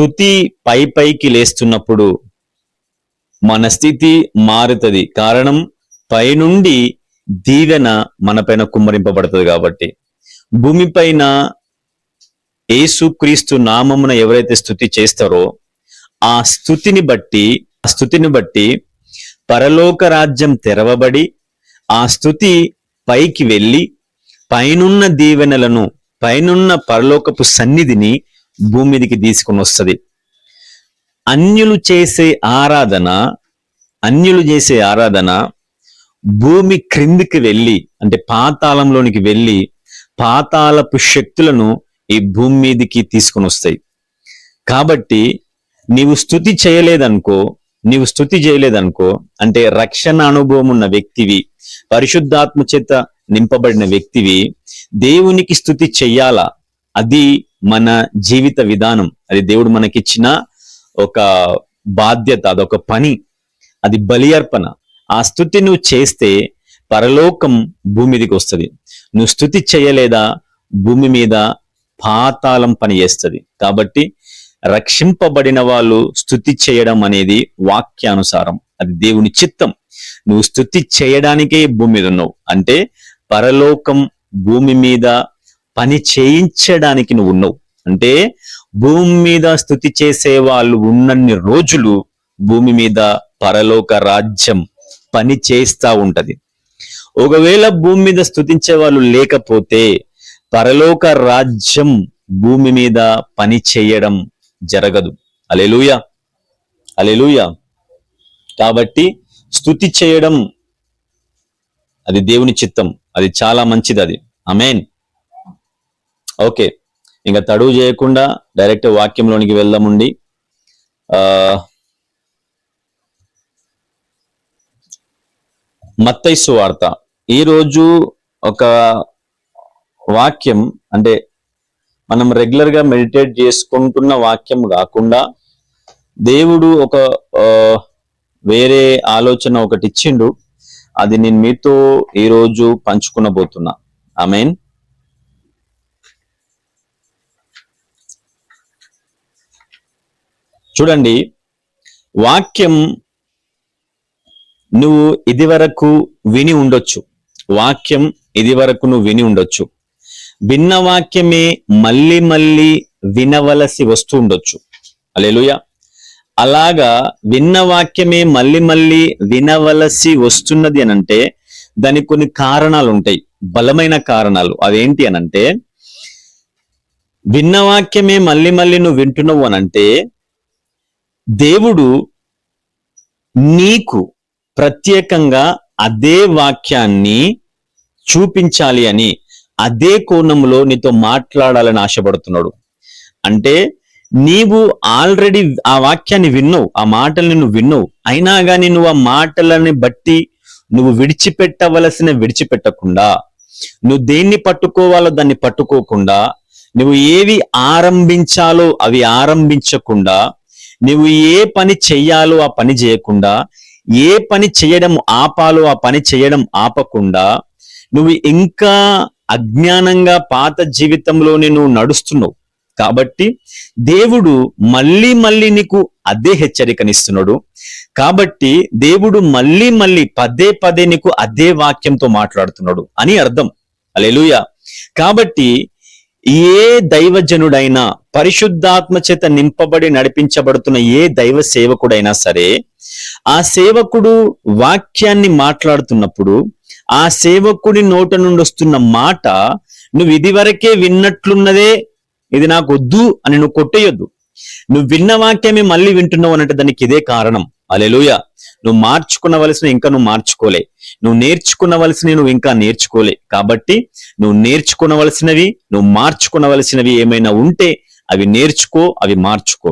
స్తుతి పైకి లేస్తున్నప్పుడు మన స్థితి మారుతుంది. కారణం పైనుండి దీవెన మన పైన కుమ్మరింపబడుతుంది కాబట్టి. భూమిపైన యేసుక్రీస్తు నామమున ఎవరైతే స్తుతి చేస్తారో ఆ స్తుతిని బట్టి పరలోక రాజ్యం తెరవబడి ఆ స్తుతి పైకి వెళ్ళి పైనున్న దీవెనలను, పైనున్న పరలోకపు సన్నిధిని భూమి మీదకి తీసుకుని వస్తుంది. అన్యులు చేసే ఆరాధన భూమి క్రిందికి వెళ్ళి, అంటే పాతాళంలోనికి వెళ్ళి పాతాళపు శక్తులను ఈ భూమి మీదకి తీసుకుని వస్తాయి. కాబట్టి నీవు స్తుతి చేయలేదనుకో అంటే రక్షణ అనుభవం ఉన్న వ్యక్తివి, పరిశుద్ధాత్మ చేత నింపబడిన వ్యక్తివి, దేవునికి స్తుతి చెయ్యాలా. అది మన జీవిత విధానం. అది దేవుడు మనకిచ్చిన ఒక బాధ్యత, అదొక పని, అది బలి అర్పణ. ఆ స్తుతి నువ్వు చేస్తే పరలోకం భూమి మీదకి వస్తుంది. నువ్వు స్తుతి చేయలేదా భూమి మీద పాతాళం పని చేస్తుంది. కాబట్టి రక్షింపబడిన వాళ్ళు స్తుతి చేయడం అనేది వాక్యానుసారం, అది దేవుని చిత్తం. నువ్వు స్తుతి చేయడానికే భూమి మీద ఉన్నావు అంటే పరలోకం భూమి మీద పని చేయించడానికి నువ్వు ఉన్నావు. అంటే భూమి మీద స్తుతి చేసే వాళ్ళు ఉన్నన్ని రోజులు భూమి మీద పరలోక రాజ్యం పని చేస్తా ఉంటది. ఒకవేళ భూమి మీద స్తుతించే వాళ్ళు లేకపోతే పరలోక రాజ్యం భూమి మీద పని చేయడం జరగదు. హల్లెలూయా, హల్లెలూయా. కాబట్టి స్తుతి చేయడం అది దేవుని చిత్తం, అది చాలా మంచిది. అది ఆమేన్. ఓకే, ఇంకా తడువు చేయకుండా డైరెక్ట్ వాక్యంలోనికి వెళ్దామండి. మత్తయి సువార్త ఈరోజు ఒక వాక్యం, అంటే మనం రెగ్యులర్ గా మెడిటేట్ చేసుకుంటున్న వాక్యం కాకుండా దేవుడు ఒక వేరే ఆలోచన ఒకటి ఇచ్చిండు. అది నేను మీతో ఈరోజు పంచుకునబోతున్నా. ఆమేన్. చూడండి, వాక్యం నువ్వు ఇదివరకు విని ఉండొచ్చు. విన్న వాక్యమే మళ్ళీ మళ్ళీ వినవలసి వస్తూ ఉండొచ్చు. హల్లెలూయా. అలాగా విన్న వాక్యమే మళ్ళీ మళ్ళీ వినవలసి వస్తున్నది అనంటే దానికి కొన్ని కారణాలు ఉంటాయి, బలమైన కారణాలు. అవేంటి అనంటే, విన్న వాక్యమే మళ్ళీ మళ్ళీ నువ్వు వింటున్నావు అనంటే దేవుడు నీకు ప్రత్యేకంగా అదే వాక్యాన్ని చూపించాలి అని, అదే కోణంలో నీతో మాట్లాడాలని ఆశపడుతున్నాడు. అంటే నీవు ఆల్రెడీ ఆ వాక్యాన్ని విన్నావు, ఆ మాటల్ని నువ్వు విన్నావు, అయినా కానీ నువ్వు ఆ మాటలని బట్టి నువ్వు విడిచిపెట్టకుండా, నువ్వు దేన్ని పట్టుకోవాలో దాన్ని పట్టుకోకుండా, నువ్వు ఏవి ఆరంభించాలో అవి ఆరంభించకుండా, నువ్వు ఏ పని చెయ్యాలో ఆ పని చేయకుండా, ఏ పని చేయడం ఆపాలో ఆ పని చేయడం ఆపకుండా, నువ్వు ఇంకా అజ్ఞానంగా పాత జీవితంలోనే నువ్వు నడుస్తున్నావు. కాబట్టి దేవుడు మళ్ళీ మళ్ళీ నీకు అదే హెచ్చరికనిస్తున్నాడు. కాబట్టి దేవుడు మళ్ళీ మళ్ళీ పదే నీకు అదే వాక్యంతో మాట్లాడుతున్నాడు అని అర్థం. హల్లెలూయా. కాబట్టి ఏ దైవజనుడైనా, పరిశుద్ధాత్మ చేత నింపబడి నడిపించబడుతున్న ఏ దైవ సేవకుడైనా సరే, ఆ సేవకుడు వాక్యాన్ని మాట్లాడుతున్నప్పుడు ఆ సేవకుడి నోట నుండి వస్తున్న మాట నువ్వు ఇదివరకే విన్నట్లున్నదే, ఇది నాకు వద్దు అని నువ్వు కొట్టేయొద్దు. నువ్వు విన్న వాక్యమే మళ్ళీ వింటున్నావు అనంటే దానికి ఇదే కారణం. హల్లెలూయా. నువ్వు మార్చుకునవలసిన ఇంకా నువ్వు మార్చుకోలే, నువ్వు నేర్చుకునవలసినవి నువ్వు ఇంకా నేర్చుకోలే. కాబట్టి నువ్వు నేర్చుకునవలసినవి, నువ్వు మార్చుకునవలసినవి ఏమైనా ఉంటే అవి నేర్చుకో, అవి మార్చుకో.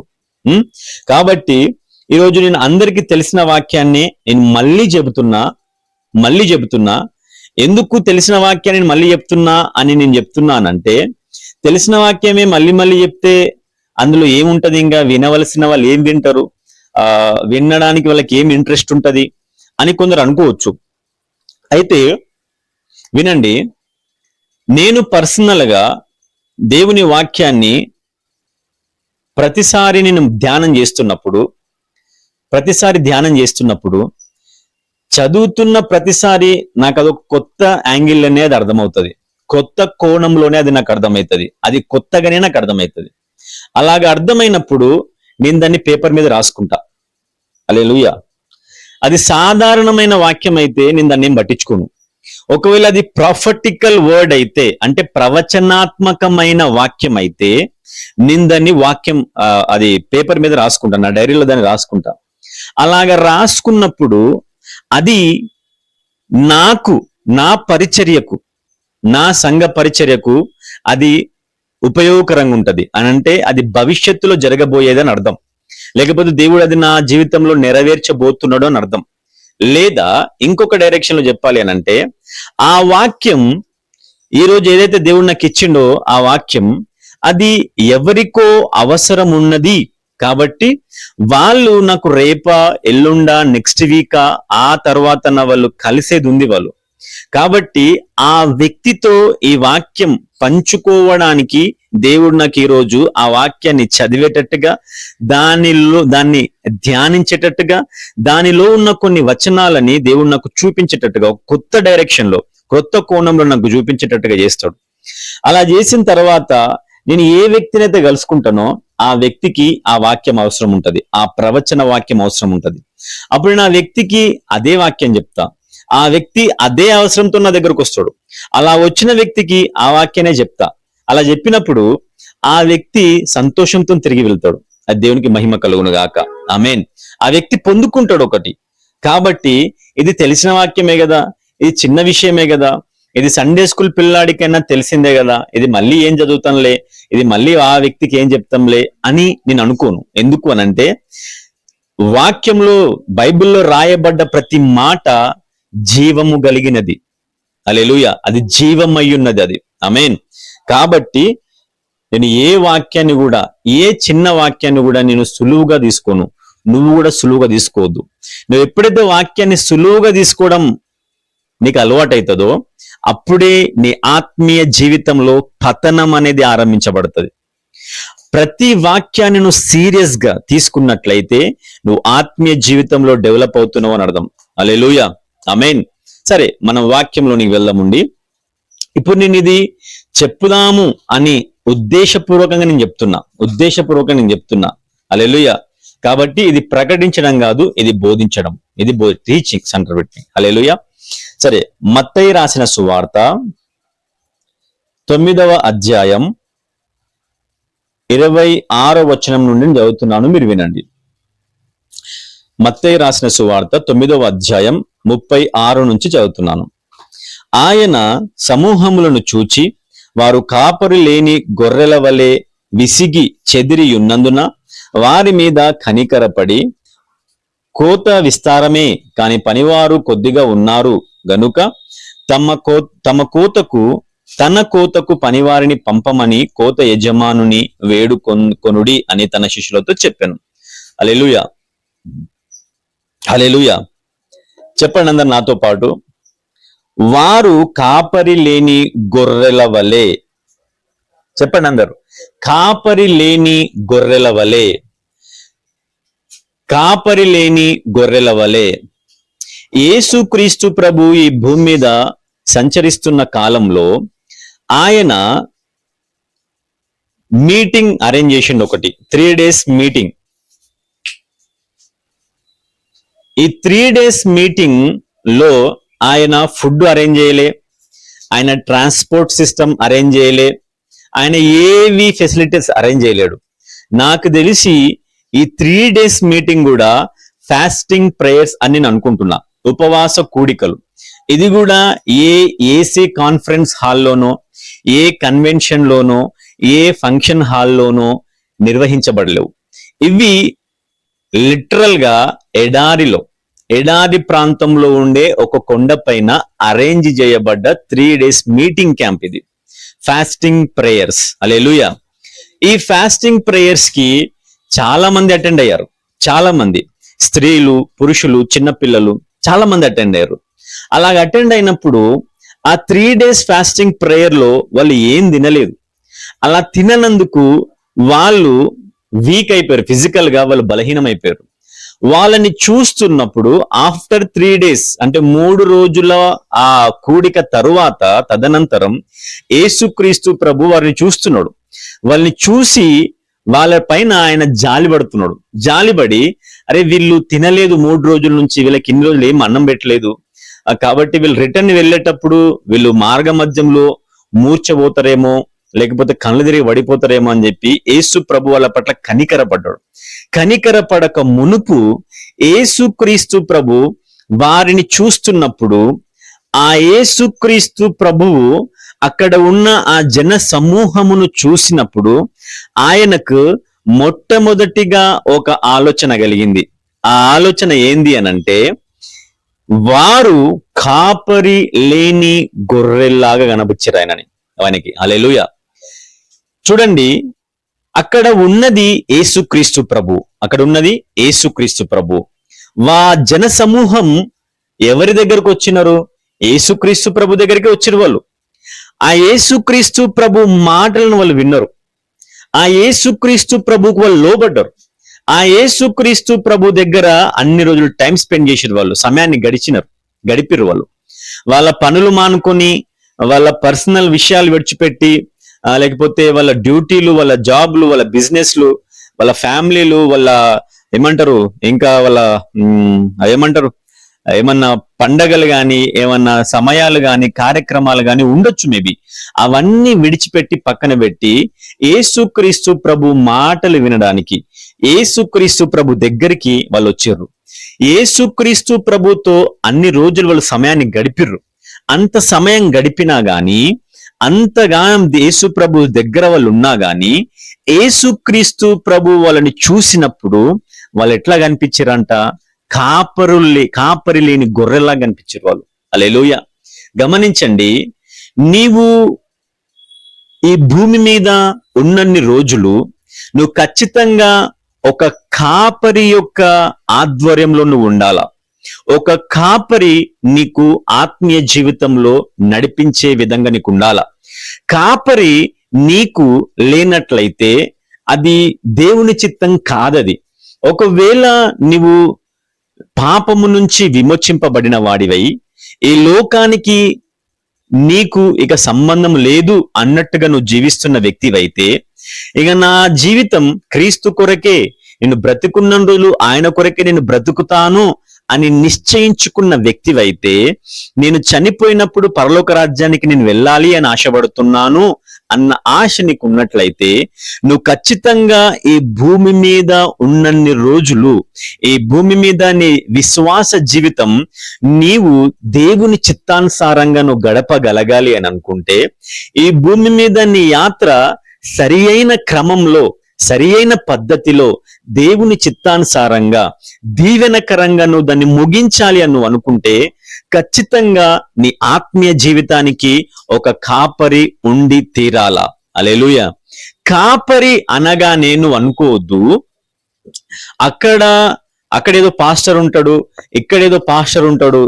కాబట్టి ఈరోజు నేను అందరికీ తెలిసిన వాక్యాన్ని నేను మళ్ళీ చెబుతున్నా. ఎందుకు తెలిసిన వాక్యాన్ని మళ్ళీ చెప్తున్నా అని నేను చెప్తున్నానంటే, తెలిసిన వాక్యమే మళ్ళీ మళ్ళీ చెప్తే అందులో ఏముంటది, ఇంకా వినవలసిన వాళ్ళు ఏం వింటారు, వినడానికి వాళ్ళకి ఏం ఇంట్రెస్ట్ ఉంటది అని కొందరు అనుకోవచ్చు. అయితే వినండి, నేను పర్సనల్ గా దేవుని వాక్యాన్ని ప్రతిసారి నేను ప్రతిసారి ధ్యానం చేస్తున్నప్పుడు చదువుతున్న ప్రతిసారి నాకు అదొక కొత్త యాంగిల్ అనేది అర్థమవుతుంది, కొత్త కోణంలోనే అది నాకు అర్థమవుతుంది, అది కొత్తగానే నాకు అర్థమవుతుంది. అలాగ అర్థమైనప్పుడు నేను దాన్ని పేపర్ మీద రాసుకుంటా. హల్లెలూయా. అది సాధారణమైన వాక్యం అయితే నేను దాన్ని ఏం పట్టించుకోను. ఒకవేళ అది ప్రాఫిటికల్ వర్డ్ అయితే, అంటే ప్రవచనాత్మకమైన వాక్యం అయితే నేను దాన్ని అది పేపర్ మీద రాసుకుంటా, నా డైరీలో దాన్ని రాసుకుంటా. అలాగ రాసుకున్నప్పుడు అది నాకు, నా పరిచర్యకు, నా సంఘ పరిచర్యకు అది ఉపయోగకరంగా ఉంటది అని అంటే అది భవిష్యత్తులో జరగబోయేదని అర్థం. లేకపోతే దేవుడు అది నా జీవితంలో నెరవేర్చబోతున్నాడు అని అర్థం. లేదా ఇంకొక డైరెక్షన్ లో చెప్పాలి అని అంటే ఆ వాక్యం ఈరోజు ఏదైతే దేవుడు నాకు ఇచ్చిండో ఆ వాక్యం అది ఎవరికో అవసరం ఉన్నది కాబట్టి వాళ్ళు నాకు రేపా, ఎల్లుండా, నెక్స్ట్ వీకా, ఆ తర్వాత వాళ్ళు కలిసేది ఉంది వాళ్ళు. కాబట్టి ఆ వ్యక్తితో ఈ వాక్యం పంచుకోవడానికి దేవుడు నాకు ఈరోజు ఆ వాక్యాన్ని చదివేటట్టుగా, దాన్ని ధ్యానించేటట్టుగా, దానిలో ఉన్న కొన్ని వచనాలని దేవుడు నాకు చూపించేటట్టుగా, కొత్త డైరెక్షన్ లో, కొత్త కోణంలో నాకు చూపించేటట్టుగా చేస్తాడు. అలా చేసిన తర్వాత నేను ఏ వ్యక్తిని అయితే కలుసుకుంటానో ఆ వ్యక్తికి ఆ వాక్యం అవసరం ఉంటది, ఆ ప్రవచన వాక్యం అవసరం ఉంటది. అప్పుడు నా వ్యక్తికి అదే వాక్యం చెప్తా, ఆ వ్యక్తి అదే అవసరంతో నా దగ్గరకు వస్తాడు. అలా వచ్చిన వ్యక్తికి ఆ వాక్యానే చెప్తా. అలా చెప్పినప్పుడు ఆ వ్యక్తి సంతోషంతో తిరిగి వెళ్తాడు. అది దేవునికి మహిమ కలుగును గాక. ఆమేన్. ఆ వ్యక్తి పొందుకుంటాడు ఒకటి. కాబట్టి ఇది తెలిసిన వాక్యమే కదా, ఇది చిన్న విషయమే కదా, ఇది సండే స్కూల్ పిల్లాడికైనా తెలిసిందే కదా, ఇది మళ్ళీ ఏం చదువుతాంలే, ఇది మళ్ళీ ఆ వ్యక్తికి ఏం చెప్తాంలే అని నేను అనుకోను. ఎందుకు అనంటే వాక్యంలో, బైబిల్లో రాయబడ్డ ప్రతి మాట జీవము కలిగినది. హల్లెలూయా. అది జీవమయ్యున్నది అది. ఆమేన్. కాబట్టి నేను ఏ వాక్యాన్ని కూడా, ఏ చిన్న వాక్యాన్ని కూడా నేను సులువుగా తీసుకోను. నువ్వు కూడా సులువుగా తీసుకోవద్దు. నువ్వు ఎప్పుడైతే వాక్యాన్ని సులువుగా తీసుకోవడం నీకు అలవాటు అవుతుందో అప్పుడే నీ ఆత్మీయ జీవితంలో పతనం అనేది ఆరంభించబడుతుంది. ప్రతి వాక్యాన్ని నువ్వు సీరియస్ గా తీసుకున్నట్లయితే నువ్వు ఆత్మీయ జీవితంలో డెవలప్ అవుతున్నావు అని అర్థం. హల్లెలూయా. ఆమేన్. సరే, మనం వాక్యంలోనికి వెళ్దామండి. ఇప్పుడు నేను ఇది చెప్పుదాము అని ఉద్దేశపూర్వకంగా నేను చెప్తున్నా. హల్లెలూయా. కాబట్టి ఇది ప్రకటించడం కాదు, ఇది బోధించడం, ఇది టీచింగ్ సెంటర్ పెట్టి. హల్లెలూయా. సరే, మత్తయి రాసిన సువార్త 9వ అధ్యాయం 26వ వచనం నుండి చదువుతున్నాను, మీరు వినండి. మత్తయి రాసిన సువార్త 9వ అధ్యాయం 36 నుంచి చదువుతున్నాను. ఆయన సమూహములను చూచి వారు కాపరి లేని గొర్రెల వలె విసిగి చెదిరి ఉన్నందున వారి మీద కనికరపడి, కోత విస్తారమే కాని పనివారు కొద్దిగా ఉన్నారు గనుక తన కోతకు పనివారిని పంపమని కోత యజమానుని వేడుకొనుడి అని తన శిష్యులతో చెప్పాను. హల్లెలూయా. హల్లెలూయా. చెప్పండి అందరు నాతో పాటు. వారు కాపరి లేని గొర్రెల వలె. చెప్పండి అందరు. కాపరి లేని గొర్రెల వలె. కాపరి లేని గొర్రెల వలె. యేసుక్రీస్తు ప్రభు ఈ భూమి మీద సంచరిస్తున్న కాలంలో ఆయన మీటింగ్ అరేంజ్ చేసిండు, ఒకటి 3 days మీటింగ్. ఈ 3 days మీటింగ్ లో ఆయన ఫుడ్ అరేంజ్ చేయలే, ఆయన ట్రాన్స్పోర్ట్ సిస్టమ్ అరేంజ్ చేయలే, ఆయన ఏవి ఫెసిలిటీస్ అరేంజ్ చేయలేడు. నాకు తెలిసి ఈ 3 days మీటింగ్ కూడా ఫాస్టింగ్ ప్రేయర్స్ అని నేను అనుకుంటున్నా, ఉపవాస కూడికలు. ఇది కూడా ఏ ఏసీ కాన్ఫరెన్స్ హాల్లోనో, ఏ కన్వెన్షన్ లోనో, ఏ ఫంక్షన్ హాల్లోనో నిర్వహించబడలేవు. ఇవి లిటరల్ గా ఎడారి ప్రాంతంలో ఉండే ఒక కొండ పైన అరేంజ్ చేయబడ్డ 3 days మీటింగ్ క్యాంప్ ఇది. Fasting prayers. హల్లెలూయా. ఈ ఫాస్టింగ్ ప్రేయర్స్ కి చాలా మంది అటెండ్ అయ్యారు. చాలా మంది స్త్రీలు, పురుషులు, చిన్నపిల్లలు చాలా మంది అటెండ్ అయ్యారు. అలాగ అటెండ్ అయినప్పుడు ఆ 3 days ఫాస్టింగ్ ప్రేయర్ లో వాళ్ళు ఏం తినలేదు. అలా తిననందుకు వాళ్ళు వీక్ అయిపోయారు, ఫిజికల్ గా వాళ్ళు బలహీనమైపోయారు. వాళ్ళని చూస్తున్నప్పుడు ఆఫ్టర్ 3 days అంటే 3 రోజుల ఆ కూడిక తరువాత తదనంతరం యేసుక్రీస్తు ప్రభు వారిని చూస్తున్నాడు. వాళ్ళని చూసి వాళ్ళ పైన ఆయన జాలిపడుతున్నాడు. జాలిపడి, అరే వీళ్ళు తినలేదు 3 రోజుల నుంచి, వీళ్ళకి ఇన్ని రోజులు ఏం అన్నం పెట్టలేదు, కాబట్టి వీళ్ళు రిటర్న్ వెళ్ళేటప్పుడు వీళ్ళు మార్గ మధ్యంలో మూర్చబోతారేమో, లేకపోతే కళ్ళు తిరిగి పడిపోతారేమో అని చెప్పి యేసు ప్రభు వాళ్ళ పట్ల కనికరపడ్డాడు. కనికరపడక మునుపు యేసుక్రీస్తు ప్రభు వారిని చూస్తున్నప్పుడు ఆ యేసుక్రీస్తు ప్రభువు అక్కడ ఉన్న ఆ జన సమూహమును చూసినప్పుడు ఆయనకు మొట్టమొదటిగా ఒక ఆలోచన కలిగింది. ఆ ఆలోచన ఏంది అనంటే, వారు కాపరి లేని గొర్రెల్లాగా కనబుచ్చారు ఆయనకి. హల్లెలూయా. చూడండి, అక్కడ ఉన్నది యేసుక్రీస్తు ప్రభు, అక్కడ ఉన్నది యేసుక్రీస్తు ప్రభు. జన సమూహం ఎవరి దగ్గరకు వచ్చినారు? యేసుక్రీస్తు ప్రభు దగ్గరికి వచ్చిన వాళ్ళు. ఆ యేసుక్రీస్తు ప్రభు మాటలను వాళ్ళు విన్నారు. ఆ యేసుక్రీస్తు ప్రభుకు వాళ్ళు లోబడ్డారు. ఆ యేసుక్రీస్తు ప్రభు దగ్గర అన్ని రోజులు టైం స్పెండ్ చేసిన వాళ్ళు, సమయాన్ని గడిపిరు వాళ్ళు. వాళ్ళ పనులు మానుకొని, వాళ్ళ పర్సనల్ విషయాలు విడిచిపెట్టి, లేకపోతే వాళ్ళ డ్యూటీలు, వాళ్ళ జాబ్లు, వాళ్ళ బిజినెస్లు, వాళ్ళ ఫ్యామిలీలు, వాళ్ళ ఏమంటారు, ఇంకా వాళ్ళ ఏమన్నా పండగలు కానీ, ఏమన్నా సమయాలు కానీ, కార్యక్రమాలు కానీ ఉండొచ్చు మేబీ. అవన్నీ విడిచిపెట్టి పక్కన పెట్టి యేసుక్రీస్తు ప్రభు మాటలు వినడానికి యేసుక్రీస్తు ప్రభు దగ్గరికి వాళ్ళు వచ్చారు. యేసుక్రీస్తు ప్రభుతో అన్ని రోజులు వాళ్ళు సమయాన్ని గడిపిర్రు. అంత సమయం గడిపినా గాని, అంతగా యేసు ప్రభు దగ్గర వాళ్ళు ఉన్నా గాని, యేసుక్రీస్తు ప్రభు వాళ్ళని చూసినప్పుడు వాళ్ళు ఎట్లా కనిపించారంట? కాపరి లేని గొర్రెల్లా కనిపించారు వాళ్ళు. హల్లెలూయా. గమనించండి, నీవు ఈ భూమి మీద ఉన్నన్ని రోజులు నువ్వు ఖచ్చితంగా ఒక కాపరి యొక్క ఆధ్వర్యంలో నువ్వు ఉండాలా. ఒక కాపరి నీకు ఆత్మీయ జీవితంలో నడిపించే విధంగా నీకు ఉండాలా. కాపరి నీకు లేనట్లయితే అది దేవుని చిత్తం కాదది. ఒకవేళ నీవు పాపము నుంచి విమోచింపబడిన వాడివై ఈ లోకానికి నీకు ఇక సంబంధం లేదు అన్నట్టుగా నువ్వు జీవిస్తున్న వ్యక్తివైతే, ఇక నా జీవితం క్రీస్తు కొరకే, నేను బ్రతుకున్న రోజులు ఆయన కొరకే నేను బ్రతుకుతాను అని నిశ్చయించుకున్న వ్యక్తివైతే, నేను చనిపోయినప్పుడు పరలోక రాజ్యానికి నేను వెళ్ళాలి అని ఆశపడుతున్నాను అన్న ఆశ నీకు ఉన్నట్లయితే, నువ్వు ఖచ్చితంగా ఈ భూమి మీద ఉన్నన్ని రోజులు, ఈ భూమి మీద నీ విశ్వాస జీవితం నీవు దేవుని చిత్తానుసారంగా నువ్వు గడపగలగాలి అని అనుకుంటే, ఈ భూమి మీద నీ యాత్ర సరి అయిన క్రమంలో, సరి అయిన పద్ధతిలో, దేవుని చిత్తానుసారంగా, దీవెనకరంగా నువ్వు దాన్ని ముగించాలి అని నువ్వు అనుకుంటే, ఖచ్చితంగా నీ ఆత్మీయ జీవితానికి ఒక కాపరి ఉండి తీరాలా. హల్లెలూయా. కాపరి అనగా నేను అనుకోవద్దు అక్కడేదో పాస్టర్ ఉంటాడు, ఇక్కడేదో పాస్టర్ ఉంటాడు,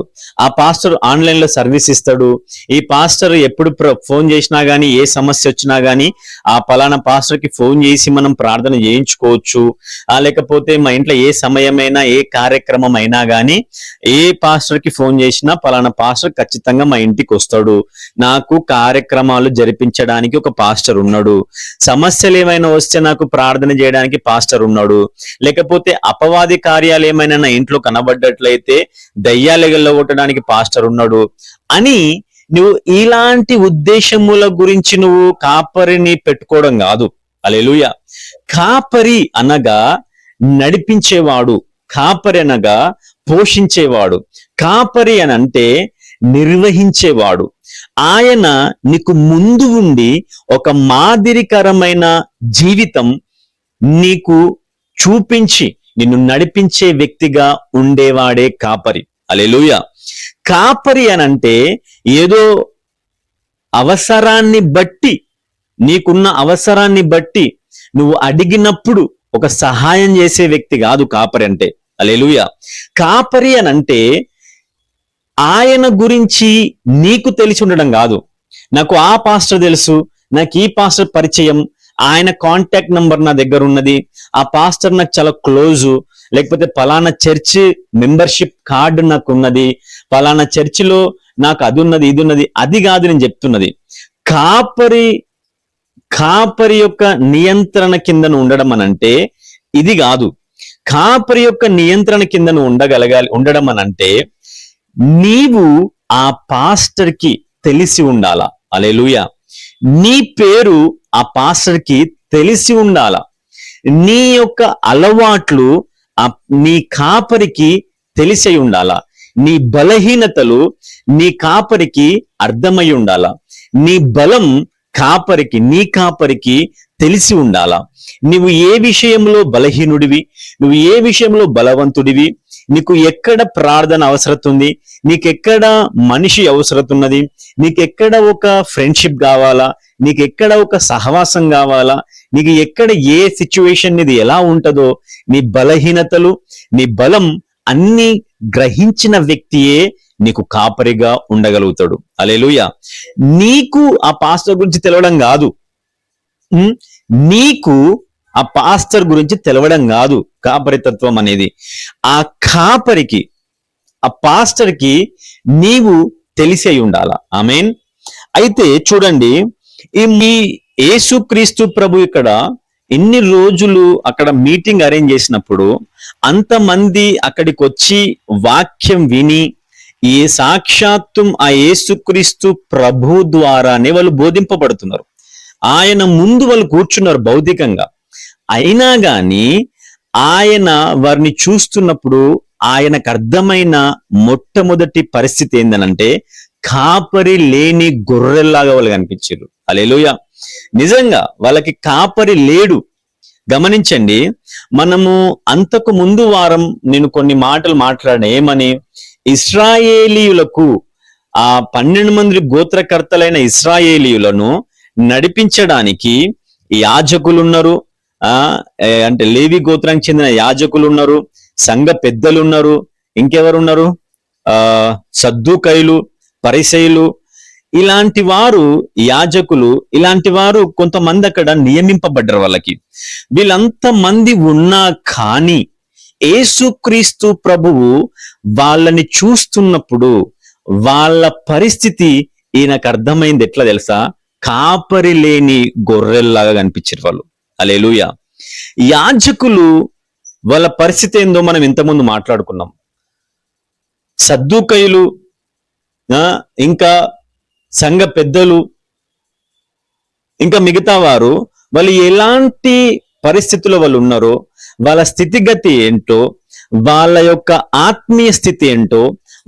ఆ పాస్టర్ ఆన్లైన్ లో సర్వీస్ ఇస్తాడు, ఈ పాస్టర్ ఎప్పుడు ఫోన్ చేసినా గానీ, ఏ సమస్య వచ్చినా గానీ ఆ పలానా పాస్టర్ కి ఫోన్ చేసి మనం ప్రార్థన చేయించుకోవచ్చు. లేకపోతే మా ఇంట్లో ఏ సమయమైనా, ఏ కార్యక్రమం అయినా గానీ ఏ పాస్టర్ కి ఫోన్ చేసినా పలానా పాస్టర్ ఖచ్చితంగా మా ఇంటికి వస్తాడు, నాకు కార్యక్రమాలు జరిపించడానికి ఒక పాస్టర్ ఉన్నాడు, సమస్యలు ఏమైనా వస్తే నాకు ప్రార్థన చేయడానికి పాస్టర్ ఉన్నాడు, లేకపోతే అపవాది కార్యాలు ఏమైనా నా ఇంట్లో కనబడ్డట్లయితే దయ్యాలు వెళ్ళగొట్టడానికి పాస్టర్ ఉన్నాడు అని నువ్వు ఇలాంటి ఉద్దేశముల గురించి నువ్వు కాపరిని పెట్టుకోవడం కాదు. హల్లెలూయా. కాపరి అనగా నడిపించేవాడు, కాపరి అనగా పోషించేవాడు, కాపరి అని అంటే నిర్వహించేవాడు. ఆయన నీకు ముందు ఉండి ఒక మాదిరికరమైన జీవితం నీకు చూపించి నిన్ను నడిపించే వ్యక్తిగా ఉండేవాడే కాపరి. హల్లెలూయా. కాపరి అని అంటే ఏదో అవసరాన్ని బట్టి, నీకున్న అవసరాన్ని బట్టి నువ్వు అడిగినప్పుడు ఒక సహాయం చేసే వ్యక్తి కాదు కాపరి అంటే. హల్లెలూయా. కాపరి అని అంటే ఆయన గురించి నీకు తెలిసి ఉండడం కాదు. నాకు ఆ పాస్టర్ తెలుసు, నాకు ఈ పాస్టర్ పరిచయం ఆయన కాంటాక్ట్ నంబర్ నా దగ్గర ఉన్నది, ఆ పాస్టర్ నాకు చాలా క్లోజు, లేకపోతే పలానా చర్చ్ మెంబర్షిప్ కార్డు నాకు ఉన్నది, పలానా చర్చిలో నాకు అది ఉన్నది ఇది ఉన్నది, అది కాదు నేను చెప్తున్నది. కాపరి యొక్క నియంత్రణ కిందను ఉండడం అనంటే ఇది కాదు. కాపరి యొక్క నియంత్రణ కిందను ఉండడం అనంటే నీవు ఆ పాస్టర్ కి తెలిసి ఉండాలా. హల్లెలూయా. నీ పేరు ఆ పాస్టర్ కి తెలిసి ఉండాలా. నీ యొక్క అలవాట్లు నీ కాపరికి తెలిసి ఉండాలా. నీ బలహీనతలు నీ కాపరికి అర్థమై ఉండాలా. నీ బలం నీ కాపరికి తెలిసి ఉండాలా. నువ్వు ఏ విషయంలో బలహీనుడివి, నువ్వు ఏ విషయంలో బలవంతుడివి, నీకు ఎక్కడ ప్రార్థన అవసరం ఉంది, నీకెక్కడ మనిషి అవసరం ఉన్నది, నీకెక్కడ ఒక ఫ్రెండ్షిప్ కావాలా, నీకెక్కడ ఒక సహవాసం కావాలా, నీకు ఎక్కడ ఏ సిచ్యువేషన్ ఇది ఎలా ఉంటుందో, నీ బలహీనతలు నీ బలం అన్ని గ్రహించిన వ్యక్తియే నీకు కాపరిగా ఉండగలుగుతాడు. హల్లెలూయా. నీకు ఆ పాస్టర్ గురించి తెలవడం కాదు, నీకు ఆ పాస్టర్ గురించి తెలవడం కాదు కాపరితత్వం అనేది. ఆ కాపరికి ఆ పాస్టర్ కి నీవు తెలిసి ఉండాలా. ఆమేన్. అయితే చూడండి, ఈ యేసుక్రీస్తు ప్రభు ఇక్కడ ఎన్ని రోజులు అక్కడ మీటింగ్ అరేంజ్ చేసినప్పుడు అంతమంది అక్కడికి వచ్చి వాక్యం విని ఈ సాక్షాత్తు ఆ యేసుక్రీస్తు ప్రభు ద్వారానే వాళ్ళు బోధింపబడుతున్నారు. ఆయన ముందు వాళ్ళు కూర్చున్నారు భౌతికంగా. అయినా గాని ఆయన వారిని చూస్తున్నప్పుడు ఆయనకు అర్థమైన మొట్టమొదటి పరిస్థితి ఏందనంటే కాపరి లేని గొర్రెల్లాగా వాళ్ళు కనిపించారు. హల్లెలూయా. నిజంగా వాళ్ళకి కాపరి లేడు. గమనించండి, మనము అంతకు ముందు వారం నేను కొన్ని మాటలు మాట్లాడిన ఏమని, ఇశ్రాయేలీయులకు ఆ 12 మంది గోత్రకర్తలైన ఇశ్రాయేలీయులను నడిపించడానికి యాజకులు ఉన్నారు, అంటే లేవి గోత్రానికి చెందిన యాజకులు ఉన్నారు, సంఘ పెద్దలు ఉన్నారు, ఇంకెవరు ఉన్నారు, సద్దూకైలు, పరిసయ్యులు, ఇలాంటి వారు యాజకులు, ఇలాంటి వారు కొంతమంది అక్కడ నియమింపబడ్డారు. వాళ్ళకి వీళ్ళంత మంది ఉన్నా కానీ యేసుక్రీస్తు ప్రభువు వాళ్ళని చూస్తున్నప్పుడు వాళ్ళ పరిస్థితి ఈయనకు అర్థమైంది. ఎట్లా తెలుసా? కాపరి లేని గొర్రెల్లాగా కనిపించారు వాళ్ళు. హల్లెలూయా. యాజకులు వాళ్ళ పరిస్థితి ఏందో మనం ఇంతకుముందు మాట్లాడుకున్నాం. సద్దూకయులు, ఇంకా సంఘ పెద్దలు, ఇంకా మిగతా వారు, వాళ్ళు ఎలాంటి పరిస్థితుల్లో వాళ్ళు ఉన్నారో, వాళ్ళ స్థితిగతి ఏంటో, వాళ్ళ యొక్క ఆత్మీయ స్థితి ఏంటో,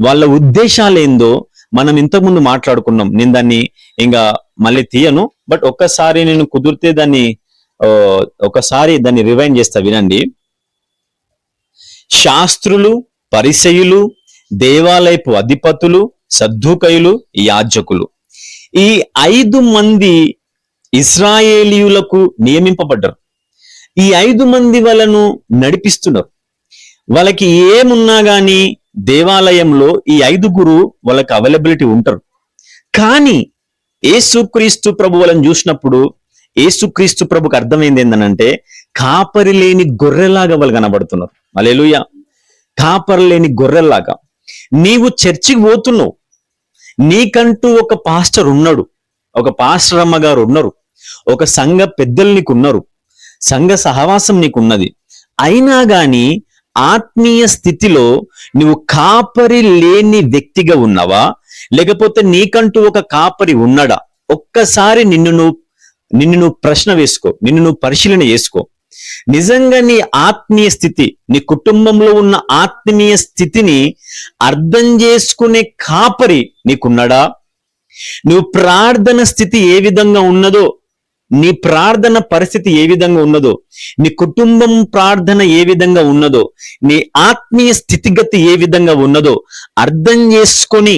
వాళ్ళ ఉద్దేశాలు ఏందో మనం ఇంతకుముందు మాట్లాడుకున్నాం. నేను దాన్ని ఇంకా మళ్ళీ తీయను, బట్ ఒక్కసారి నేను కుదిరితే ఒకసారి దాన్ని రివైండ్ చేస్తా, వినండి. శాస్త్రులు, పరిసయ్యులు, దేవాలయపు అధిపతులు, సద్దూకయులు, యాజకులు, ఈ 5 మంది ఇశ్రాయేలీయులకు నియమింపబడ్డారు. ఈ 5 మంది వాళ్ళను నడిపిస్తున్నారు. వాళ్ళకి ఏమున్నా గాని దేవాలయంలో ఈ 5గురు వాళ్ళకి అవైలబిలిటీ ఉంటారు. కానీ యేసుక్రీస్తు ప్రభు వాళ్ళని చూసినప్పుడు యేసుక్రీస్తు ప్రభుకి అర్థమైంది ఏంటంటే కాపరి లేని గొర్రెలాగా వాళ్ళు కనబడుతున్నారు. హల్లెలూయా. కాపరి లేని గొర్రెల్లాగా. నీవు చర్చికి పోతున్నావు, నీకంటూ ఒక పాస్టర్ ఉన్నాడు, ఒక పాస్టర్ అమ్మగారు ఉన్నారు, ఒక సంఘ పెద్దలు నీకు ఉన్నారు, సంఘ సహవాసం నీకున్నది. అయినా గాని ఆత్మీయ స్థితిలో నువ్వు కాపరి లేని వ్యక్తిగా ఉన్నావా, లేకపోతే నీకంటూ ఒక కాపరి ఉన్నాడా? ఒక్కసారి నిన్ను నువ్వు ప్రశ్న వేసుకో, నిన్ను నువ్వు పరిశీలన చేసుకో. నిజంగా నీ ఆత్మీయ స్థితి, నీ కుటుంబంలో ఉన్న ఆత్మీయ స్థితిని అర్థం చేసుకునే కాపరి నీకున్నాడా? నువ్వు ప్రార్థన స్థితి ఏ విధంగా ఉన్నదో, నీ ప్రార్థన పరిస్థితి ఏ విధంగా ఉన్నదో, నీ కుటుంబం ప్రార్థన ఏ విధంగా ఉన్నదో, నీ ఆత్మీయ స్థితిగతి ఏ విధంగా ఉన్నదో అర్థం చేసుకొని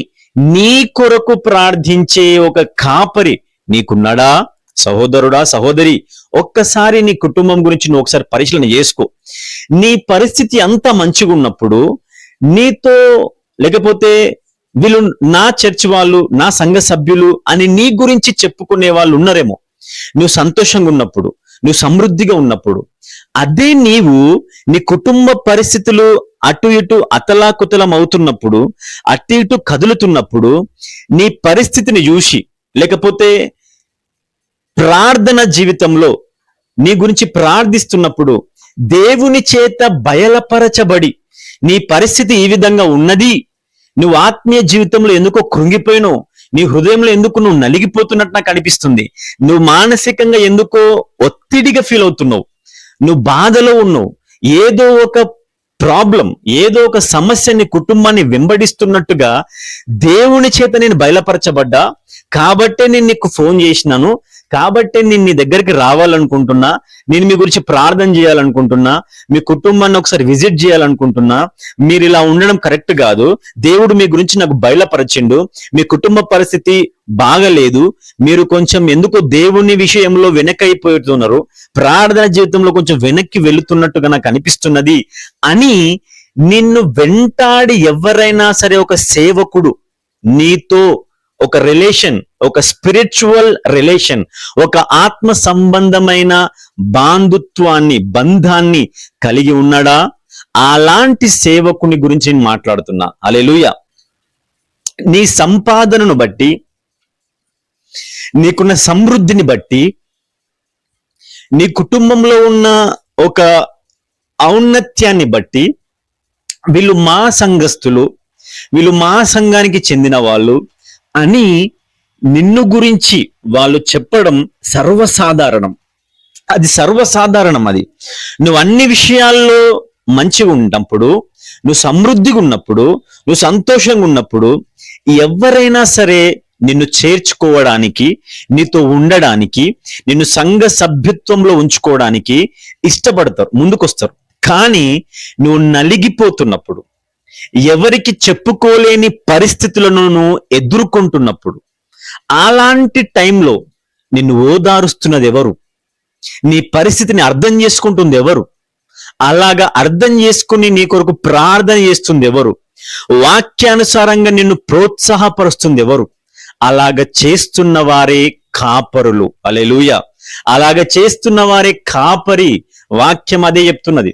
నీ కొరకు ప్రార్థించే ఒక కాపరి నీకున్నాడా? సహోదరుడా, సహోదరి, ఒక్కసారి నీ కుటుంబం గురించి నువ్వు ఒకసారి పరిశీలన చేసుకో. నీ పరిస్థితి అంత మంచిగా ఉన్నప్పుడు నీతో, లేకపోతే వీళ్ళు నా చర్చ్ వాళ్ళు, నా సంఘ సభ్యులు అని నీ గురించి చెప్పుకునే వాళ్ళు ఉన్నారేమో. నువ్వు సంతోషంగా ఉన్నప్పుడు, నువ్వు సమృద్ధిగా ఉన్నప్పుడు, అదే నీవు నీ కుటుంబ పరిస్థితులు అటు ఇటు అతలాకుతలం అవుతున్నప్పుడు, అటు ఇటు కదులుతున్నప్పుడు, నీ పరిస్థితిని చూసి, లేకపోతే ప్రార్థన జీవితంలో నీ గురించి ప్రార్థిస్తున్నప్పుడు దేవుని చేత బయలుపరచబడి నీ పరిస్థితి ఈ విధంగా ఉన్నది, నువ్వు ఆత్మీయ జీవితంలో ఎందుకో కృంగిపోయినావు, నీ హృదయంలో ఎందుకు నువ్వు నలిగిపోతున్నట్టు నాకు అనిపిస్తుంది, నువ్వు మానసికంగా ఎందుకో ఒత్తిడిగా ఫీల్ అవుతున్నావు, నువ్వు బాధలో ఉన్నావు, ఏదో ఒక ప్రాబ్లం, ఏదో ఒక సమస్య నీ కుటుంబాన్ని వెంబడిస్తున్నట్టుగా దేవుని చేత నేను బయలుపరచబడ్డా, కాబట్టే నేను నీకు ఫోన్ చేసినాను, కాబట్టే నేను నీ దగ్గరికి రావాలనుకుంటున్నా, నేను మీ గురించి ప్రార్థన చేయాలనుకుంటున్నా, మీ కుటుంబాన్ని ఒకసారి విజిట్ చేయాలనుకుంటున్నా, మీరు ఇలా ఉండడం కరెక్ట్ కాదు, దేవుడు మీ గురించి నాకు బయలుపరచిండు, మీ కుటుంబ పరిస్థితి బాగలేదు, మీరు కొంచెం ఎందుకో దేవుని విషయంలో వెనకైపోతున్నారు, ప్రార్థన జీవితంలో కొంచెం వెనక్కి వెళుతున్నట్టుగా నాకు అనిపిస్తున్నది అని నిన్ను వెంటాడి ఎవరైనా సరే ఒక సేవకుడు నీతో ఒక రిలేషన్, ఒక స్పిరిచువల్ రిలేషన్, ఒక ఆత్మ సంబంధమైన బంధాన్ని కలిగి ఉన్నాడా? అలాంటి సేవకుని గురించి నేను మాట్లాడుతున్నా. హల్లెలూయా. నీ సంపాదనను బట్టి, నీకున్న సమృద్ధిని బట్టి, నీ కుటుంబంలో ఉన్న ఒక ఔన్నత్యాన్ని బట్టి, వీళ్ళు మా సంఘస్థులు, వీళ్ళు మా సంఘానికి చెందిన వాళ్ళు అని నిన్ను గురించి వాళ్ళు చెప్పడం సర్వసాధారణం. అది సర్వసాధారణం. అది నువ్వు అన్ని విషయాల్లో మంచిగా ఉన్నప్పుడు, నువ్వు సమృద్ధిగా ఉన్నప్పుడు, నువ్వు సంతోషంగా ఉన్నప్పుడు, ఎవరైనా సరే నిన్ను చేర్చుకోవడానికి, నీతో ఉండడానికి, నిన్ను సంఘ సభ్యత్వంలో ఉంచుకోవడానికి ఇష్టపడతారు, ముందుకొస్తారు. కానీ నువ్వు నలిగిపోతున్నప్పుడు, ఎవరికి చెప్పుకోలేని పరిస్థితులను నువ్వు ఎదుర్కొంటున్నప్పుడు, అలాంటి టైంలో నిన్ను ఓదారుస్తున్నది ఎవరు? నీ పరిస్థితిని అర్థం చేసుకుంటుంది ఎవరు? అలాగా అర్థం చేసుకుని నీ కొరకు ప్రార్థన చేస్తుంది ఎవరు? వాక్యానుసారంగా నిన్ను ప్రోత్సాహపరుస్తుంది ఎవరు? అలాగ చేస్తున్న వారే కాపరులు. హల్లెలూయా. అలాగ చేస్తున్న వారే కాపరి. వాక్యం అదే చెప్తున్నది.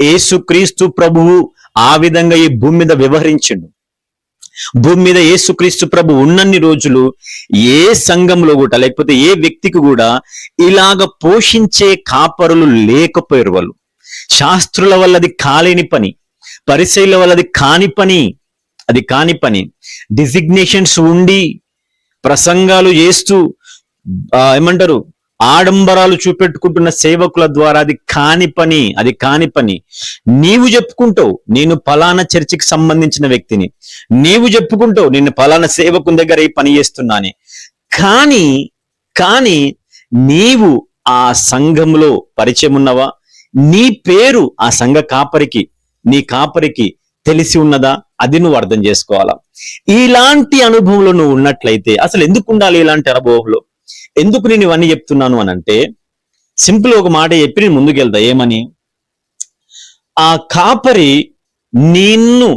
యేసుక్రీస్తు ప్రభువు ఆ విధంగా ఈ భూమి మీద వ్యవహరించిండు. భూమి మీద యేసుక్రీస్తు ప్రభు ఉన్నన్ని రోజులు ఏ సంఘంలో కూడా, లేకపోతే ఏ వ్యక్తికి కూడా ఇలాగ పోషించే కాపరులు లేకపోయారు. వాళ్ళు శాస్త్రుల వల్లది కాలేని పని, పరిసయ్యుల వల్లది కాని పని, అది కాని పని. డిజిగ్నేషన్స్ ఉండి ప్రసంగాలు చేస్తూ ఏమంటారు, ఆడంబరాలు చూపెట్టుకుంటున్న సేవకుల ద్వారా అది కాని పని, అది కాని పని. నీవు చెప్పుకుంటావు నేను పలానా చర్చికి సంబంధించిన వ్యక్తిని, నీవు చెప్పుకుంటావు నేను పలానా సేవకుని దగ్గర ఈ పని చేస్తున్నాని, కానీ నీవు ఆ సంఘంలో పరిచయం ఉన్నవా? నీ పేరు ఆ సంఘ కాపరికి, నీ కాపరికి తెలిసి ఉన్నదా? అది నువ్వు అర్థం చేసుకోవాలా. ఇలాంటి అనుభవంలో నువ్వు ఉన్నట్లయితే, అసలు ఎందుకు ఉండాలి ఇలాంటి అనుభవంలో? ఎందుకు నేను ఇవన్నీ చెప్తున్నాను అని అంటే, సింపుల్ ఒక మాట చెప్పి నేను ముందుకెళ్తా. ఏమని? ఆ కాపరి నిన్ను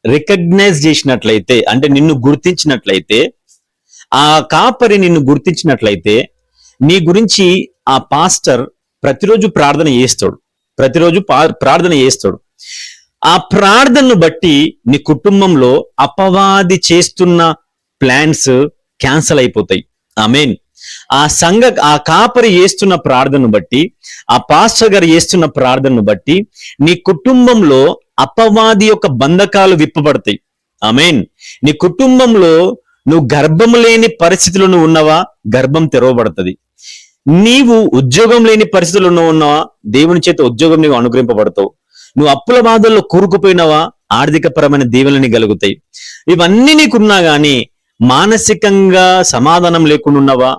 రికగ్నైజ్ చేసినట్లయితే, అంటే నిన్ను గుర్తించినట్లయితే, ఆ కాపరి నిన్ను గుర్తించినట్లయితే, నీ గురించి ఆ పాస్టర్ ప్రతిరోజు ప్రార్థన చేస్తాడు. ఆ ప్రార్థనను బట్టి నీ కుటుంబంలో అపవాది చేస్తున్న ప్లాన్స్ క్యాన్సల్ అయిపోతాయి. ఆమేన్. ఆ కాపరి చేస్తున్న ప్రార్థనను బట్టి, ఆ పాస్టర్ గారు చేస్తున్న ప్రార్థనను బట్టి నీ కుటుంబంలో అపవాది యొక్క బంధకాలు విప్పబడతాయి. ఆమేన్. నీ కుటుంబంలో నువ్వు గర్భం లేని పరిస్థితుల్లో నువ్వు ఉన్నవా? గర్భం తెరవబడుతుంది. నీవు ఉద్యోగం లేని పరిస్థితుల్లో ఉన్నావా? దేవుని చేత ఉద్యోగం నీవు అనుగ్రహింపబడతావు. నువ్వు అప్పుల బాధల్లో కూరుకుపోయినావా? ఆర్థిక పరమైన దీవెనని కలుగుతాయి. ఇవన్నీ నీకున్నా గానీ మానసికంగా సమాధానం లేకుండా ఉన్నావా?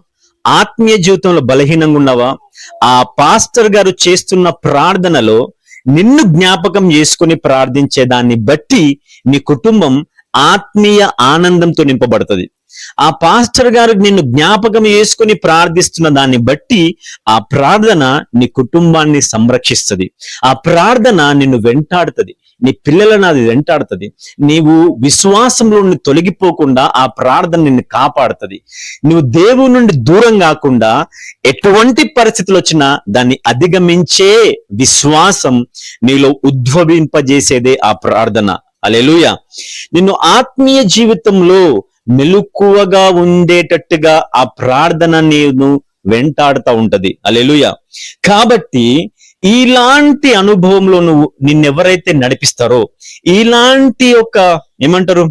ఆత్మీయ జీవితంలో బలహీనంగా ఉన్నావా? ఆ పాస్టర్ గారు చేస్తున్న ప్రార్థనలో నిన్ను జ్ఞాపకం చేసుకుని ప్రార్థించే దాన్ని బట్టి నీ కుటుంబం ఆత్మీయ ఆనందంతో నింపబడుతుంది. ఆ పాస్టర్ గారు నిన్ను జ్ఞాపకం చేసుకుని ప్రార్థిస్తున్న దాన్ని బట్టి ఆ ప్రార్థన నీ కుటుంబాన్ని సంరక్షిస్తుంది. ఆ ప్రార్థన నిన్ను వెంటాడుతుంది. నీ పిల్లలను అది వెంటాడుతుంది. నీవు విశ్వాసంలో నుండి తొలగిపోకుండా ఆ ప్రార్థన నిన్ను కాపాడుతుంది. నువ్వు దేవుని నుండి దూరం కాకుండా ఎటువంటి పరిస్థితులు వచ్చినా దాన్ని అధిగమించే విశ్వాసం నీలో ఉద్భవింపజేసేదే ఆ ప్రార్థన. హల్లెలూయా. నిన్ను ఆత్మీయ జీవితంలో మెలకువగా ఉండేటట్టుగా ఆ ప్రార్థన నేను వెంటాడుతూ ఉంటది. హల్లెలూయా. కాబట్టి ఇలాంటి అనుభవంలో నిన్నెవరైతే నడిపిస్తారో, ఇలాంటి ఒక ఏమంటారు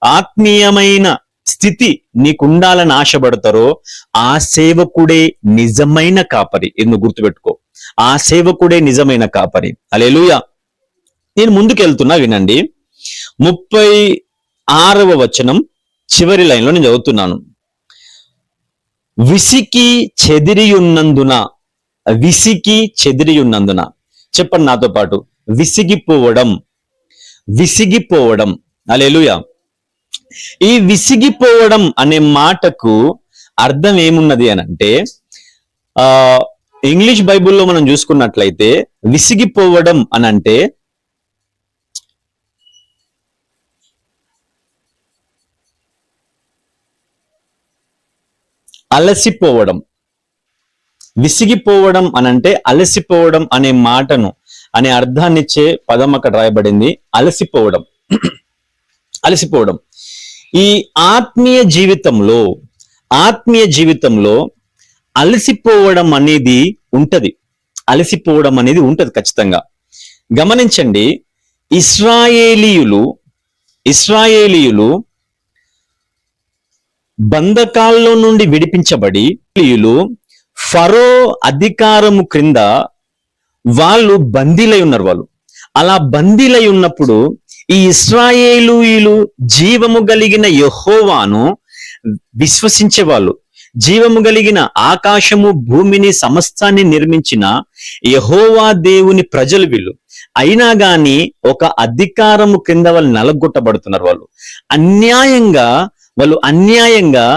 ఆత్మీయమైన స్థితి నీకు ఉండాలని ఆశపడతారో, ఆ సేవకుడే నిజమైన కాపరి. ఎందుకు గుర్తుపెట్టుకో, ఆ సేవకుడే నిజమైన కాపరి. హల్లెలూయా. నేను ముందుకెళ్తున్నా, వినండి. 36వ వచనం చివరి లైన్లో నేను చదువుతున్నాను. విసికి చెదిరియున్నందున, విసికి చెదిరియున్నందున. చెప్పండి నాతో పాటు, విసిగిపోవడం, విసిగిపోవడం. హల్లెలూయా. ఈ విసిగిపోవడం అనే మాటకు అర్థం ఏమున్నది అని అంటే, ఇంగ్లీష్ బైబిల్లో మనం చూసుకున్నట్లయితే విసిగిపోవడం అని అంటే అలసిపోవడం. విసిగిపోవడం అనంటే అలసిపోవడం అనే మాటను అనే అర్థాన్నిచ్చే పదం అక్కడ రాయబడింది, అలసిపోవడం. అలసిపోవడం. ఈ ఆత్మీయ జీవితంలో అలసిపోవడం అనేది ఉంటది. అలసిపోవడం అనేది ఉంటది ఖచ్చితంగా. గమనించండి, ఇశ్రాయేలీయులు బంధకాల్లో నుండి విడిపించబడి ఫరో అధికారము క్రింద వాళ్ళు బందీలై ఉన్నారు. అలా బందీలై ఉన్నప్పుడు ఈ ఇశ్రాయేలీయులు జీవము కలిగిన యెహోవాను విశ్వసించేవాళ్ళు. జీవము కలిగిన ఆకాశము భూమిని సమస్తాన్ని నిర్మించిన యెహోవా దేవుని ప్రజలు వీళ్ళు. అయినా గాని ఒక అధికారము క్రింద వాళ్ళు నలగొట్టబడుతున్నారు. అన్యాయంగా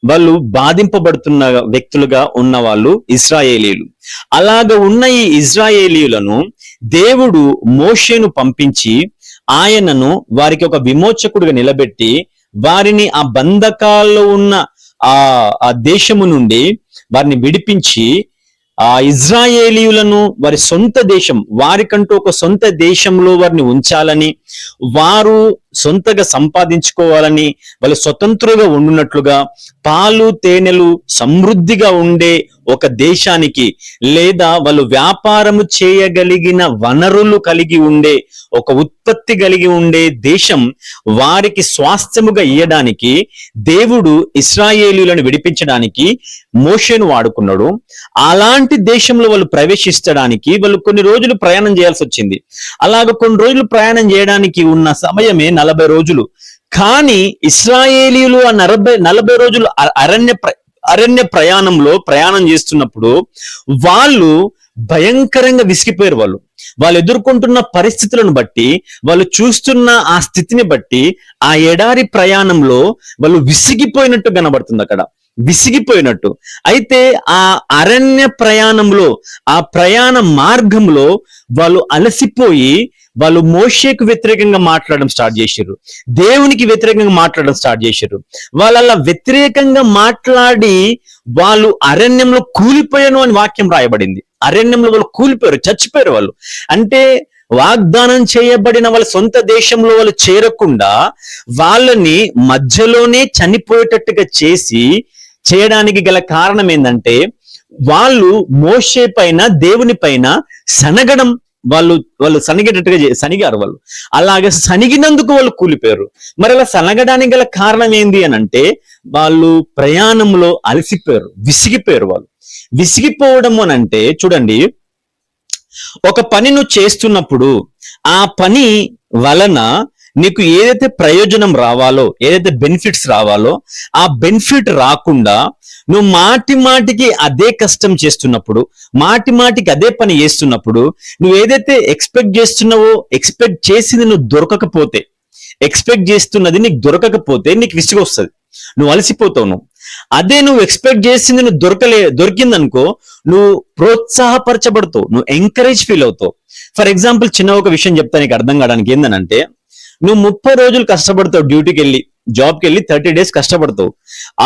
వాళ్ళు బాధింపబడుతున్న వ్యక్తులుగా ఉన్న వాళ్ళు ఇశ్రాయేలీయులు. అలాగ ఉన్న ఈ ఇశ్రాయేలీయులను దేవుడు మోషేను పంపించి ఆయనను వారికి ఒక విమోచకుడిగా నిలబెట్టి వారిని ఆ బంధకాల్లో ఉన్న ఆ దేశము నుండి వారిని విడిపించి ఆ ఇజ్రాయేలీయులను వారి సొంత దేశం, వారికంటూ ఒక సొంత దేశంలో వారిని ఉంచాలని, వారు సొంతగా సంపాదించుకోవాలని, వాళ్ళు స్వతంత్రంగా ఉండున్నట్లుగా పాలు తేనెలు సమృద్ధిగా ఉండే ఒక దేశానికి, లేదా వాళ్ళు వ్యాపారము చేయగలిగిన వనరులు కలిగి ఉండే ఒక ఉత్పత్తి కలిగి ఉండే దేశం వారికి స్వాస్థ్యముగా ఇయ్యడానికి దేవుడు ఇశ్రాయేలీయులను విడిపించడానికి మోషేను వాడుకున్నాడు. అలాంటి దేశంలో వాళ్ళు ప్రవేశించడానికి వాళ్ళు కొన్ని రోజులు ప్రయాణం చేయాల్సి వచ్చింది. అలాగ కొన్ని రోజులు ప్రయాణం చేయడానికి ఉన్న సమయమే 40 రోజులు. కానీ ఇశ్రాయేలీయులు ఆ 40 రోజులు అరణ్య ప్రయాణం చేస్తున్నప్పుడు వాళ్ళు భయంకరంగా విసిగిపోయారు. వాళ్ళు ఎదుర్కొంటున్న పరిస్థితులను బట్టి, వాళ్ళు చూస్తున్న ఆ స్థితిని బట్టి ఆ ఎడారి ప్రయాణంలో వాళ్ళు విసిగిపోయినట్టు కనబడుతుంది అక్కడ, విసిగిపోయినట్టు. అయితే ఆ అరణ్య ప్రయాణంలో, ఆ ప్రయాణ మార్గంలో వాళ్ళు అలసిపోయి వాళ్ళు మోషేకు వ్యతిరేకంగా మాట్లాడడం స్టార్ట్ చేశారు, దేవునికి వ్యతిరేకంగా మాట్లాడడం స్టార్ట్ చేశారు. వాళ్ళు అలా వ్యతిరేకంగా మాట్లాడి వాళ్ళు అరణ్యంలో కూలిపోయాను అని వాక్యం రాయబడింది. అరణ్యంలో వాళ్ళు కూలిపోయారు, చచ్చిపోయారు వాళ్ళు. అంటే వాగ్దానం చేయబడిన వాళ్ళ సొంత దేశంలో వాళ్ళు చేరకుండా వాళ్ళని మధ్యలోనే చనిపోయేటట్టుగా చేయడానికి గల కారణం ఏంటంటే వాళ్ళు మోషే పైన, దేవుని పైన సనగడం, వాళ్ళు సనిగారు. వాళ్ళు అలాగే సనిగినందుకు వాళ్ళు కూలిపోయారు. మరి అలా సనగడానికి గల కారణం ఏంది అని అంటే వాళ్ళు ప్రయాణంలో అలసిపోయారు, విసిగిపోయారు. వాళ్ళు విసిగిపోవడం అని అంటే చూడండి, ఒక పని నువ్వు చేస్తున్నప్పుడు ఆ పని వలన నీకు ఏదైతే ప్రయోజనం రావాలో, ఏదైతే బెనిఫిట్స్ రావాలో ఆ బెనిఫిట్ రాకుండా నువ్వు మాటికి అదే కష్టం చేస్తున్నప్పుడు, మాటికి అదే పని చేస్తున్నప్పుడు, నువ్వు ఏదైతే ఎక్స్పెక్ట్ చేస్తున్నావో, ఎక్స్పెక్ట్ చేసింది నువ్వు దొరకకపోతే, ఎక్స్పెక్ట్ చేస్తున్నది నీకు దొరకకపోతే నీకు విసుగు వస్తుంది, నువ్వు అలసిపోతావు. అదే నువ్వు ఎక్స్పెక్ట్ చేసింది నువ్వు దొరికిందనుకో, నువ్వు ప్రోత్సాహపరచబడతావు, నువ్వు ఎంకరేజ్ ఫీల్ అవుతావు. ఫర్ ఎగ్జాంపుల్ చిన్న ఒక విషయం చెప్తా నీకు అర్థం కావడానికి. ఏందనంటే, నువ్వు 30 రోజులు కష్టపడతావు, డ్యూటీకి వెళ్ళి జాబ్కి వెళ్ళి 30 డేస్ కష్టపడతావు.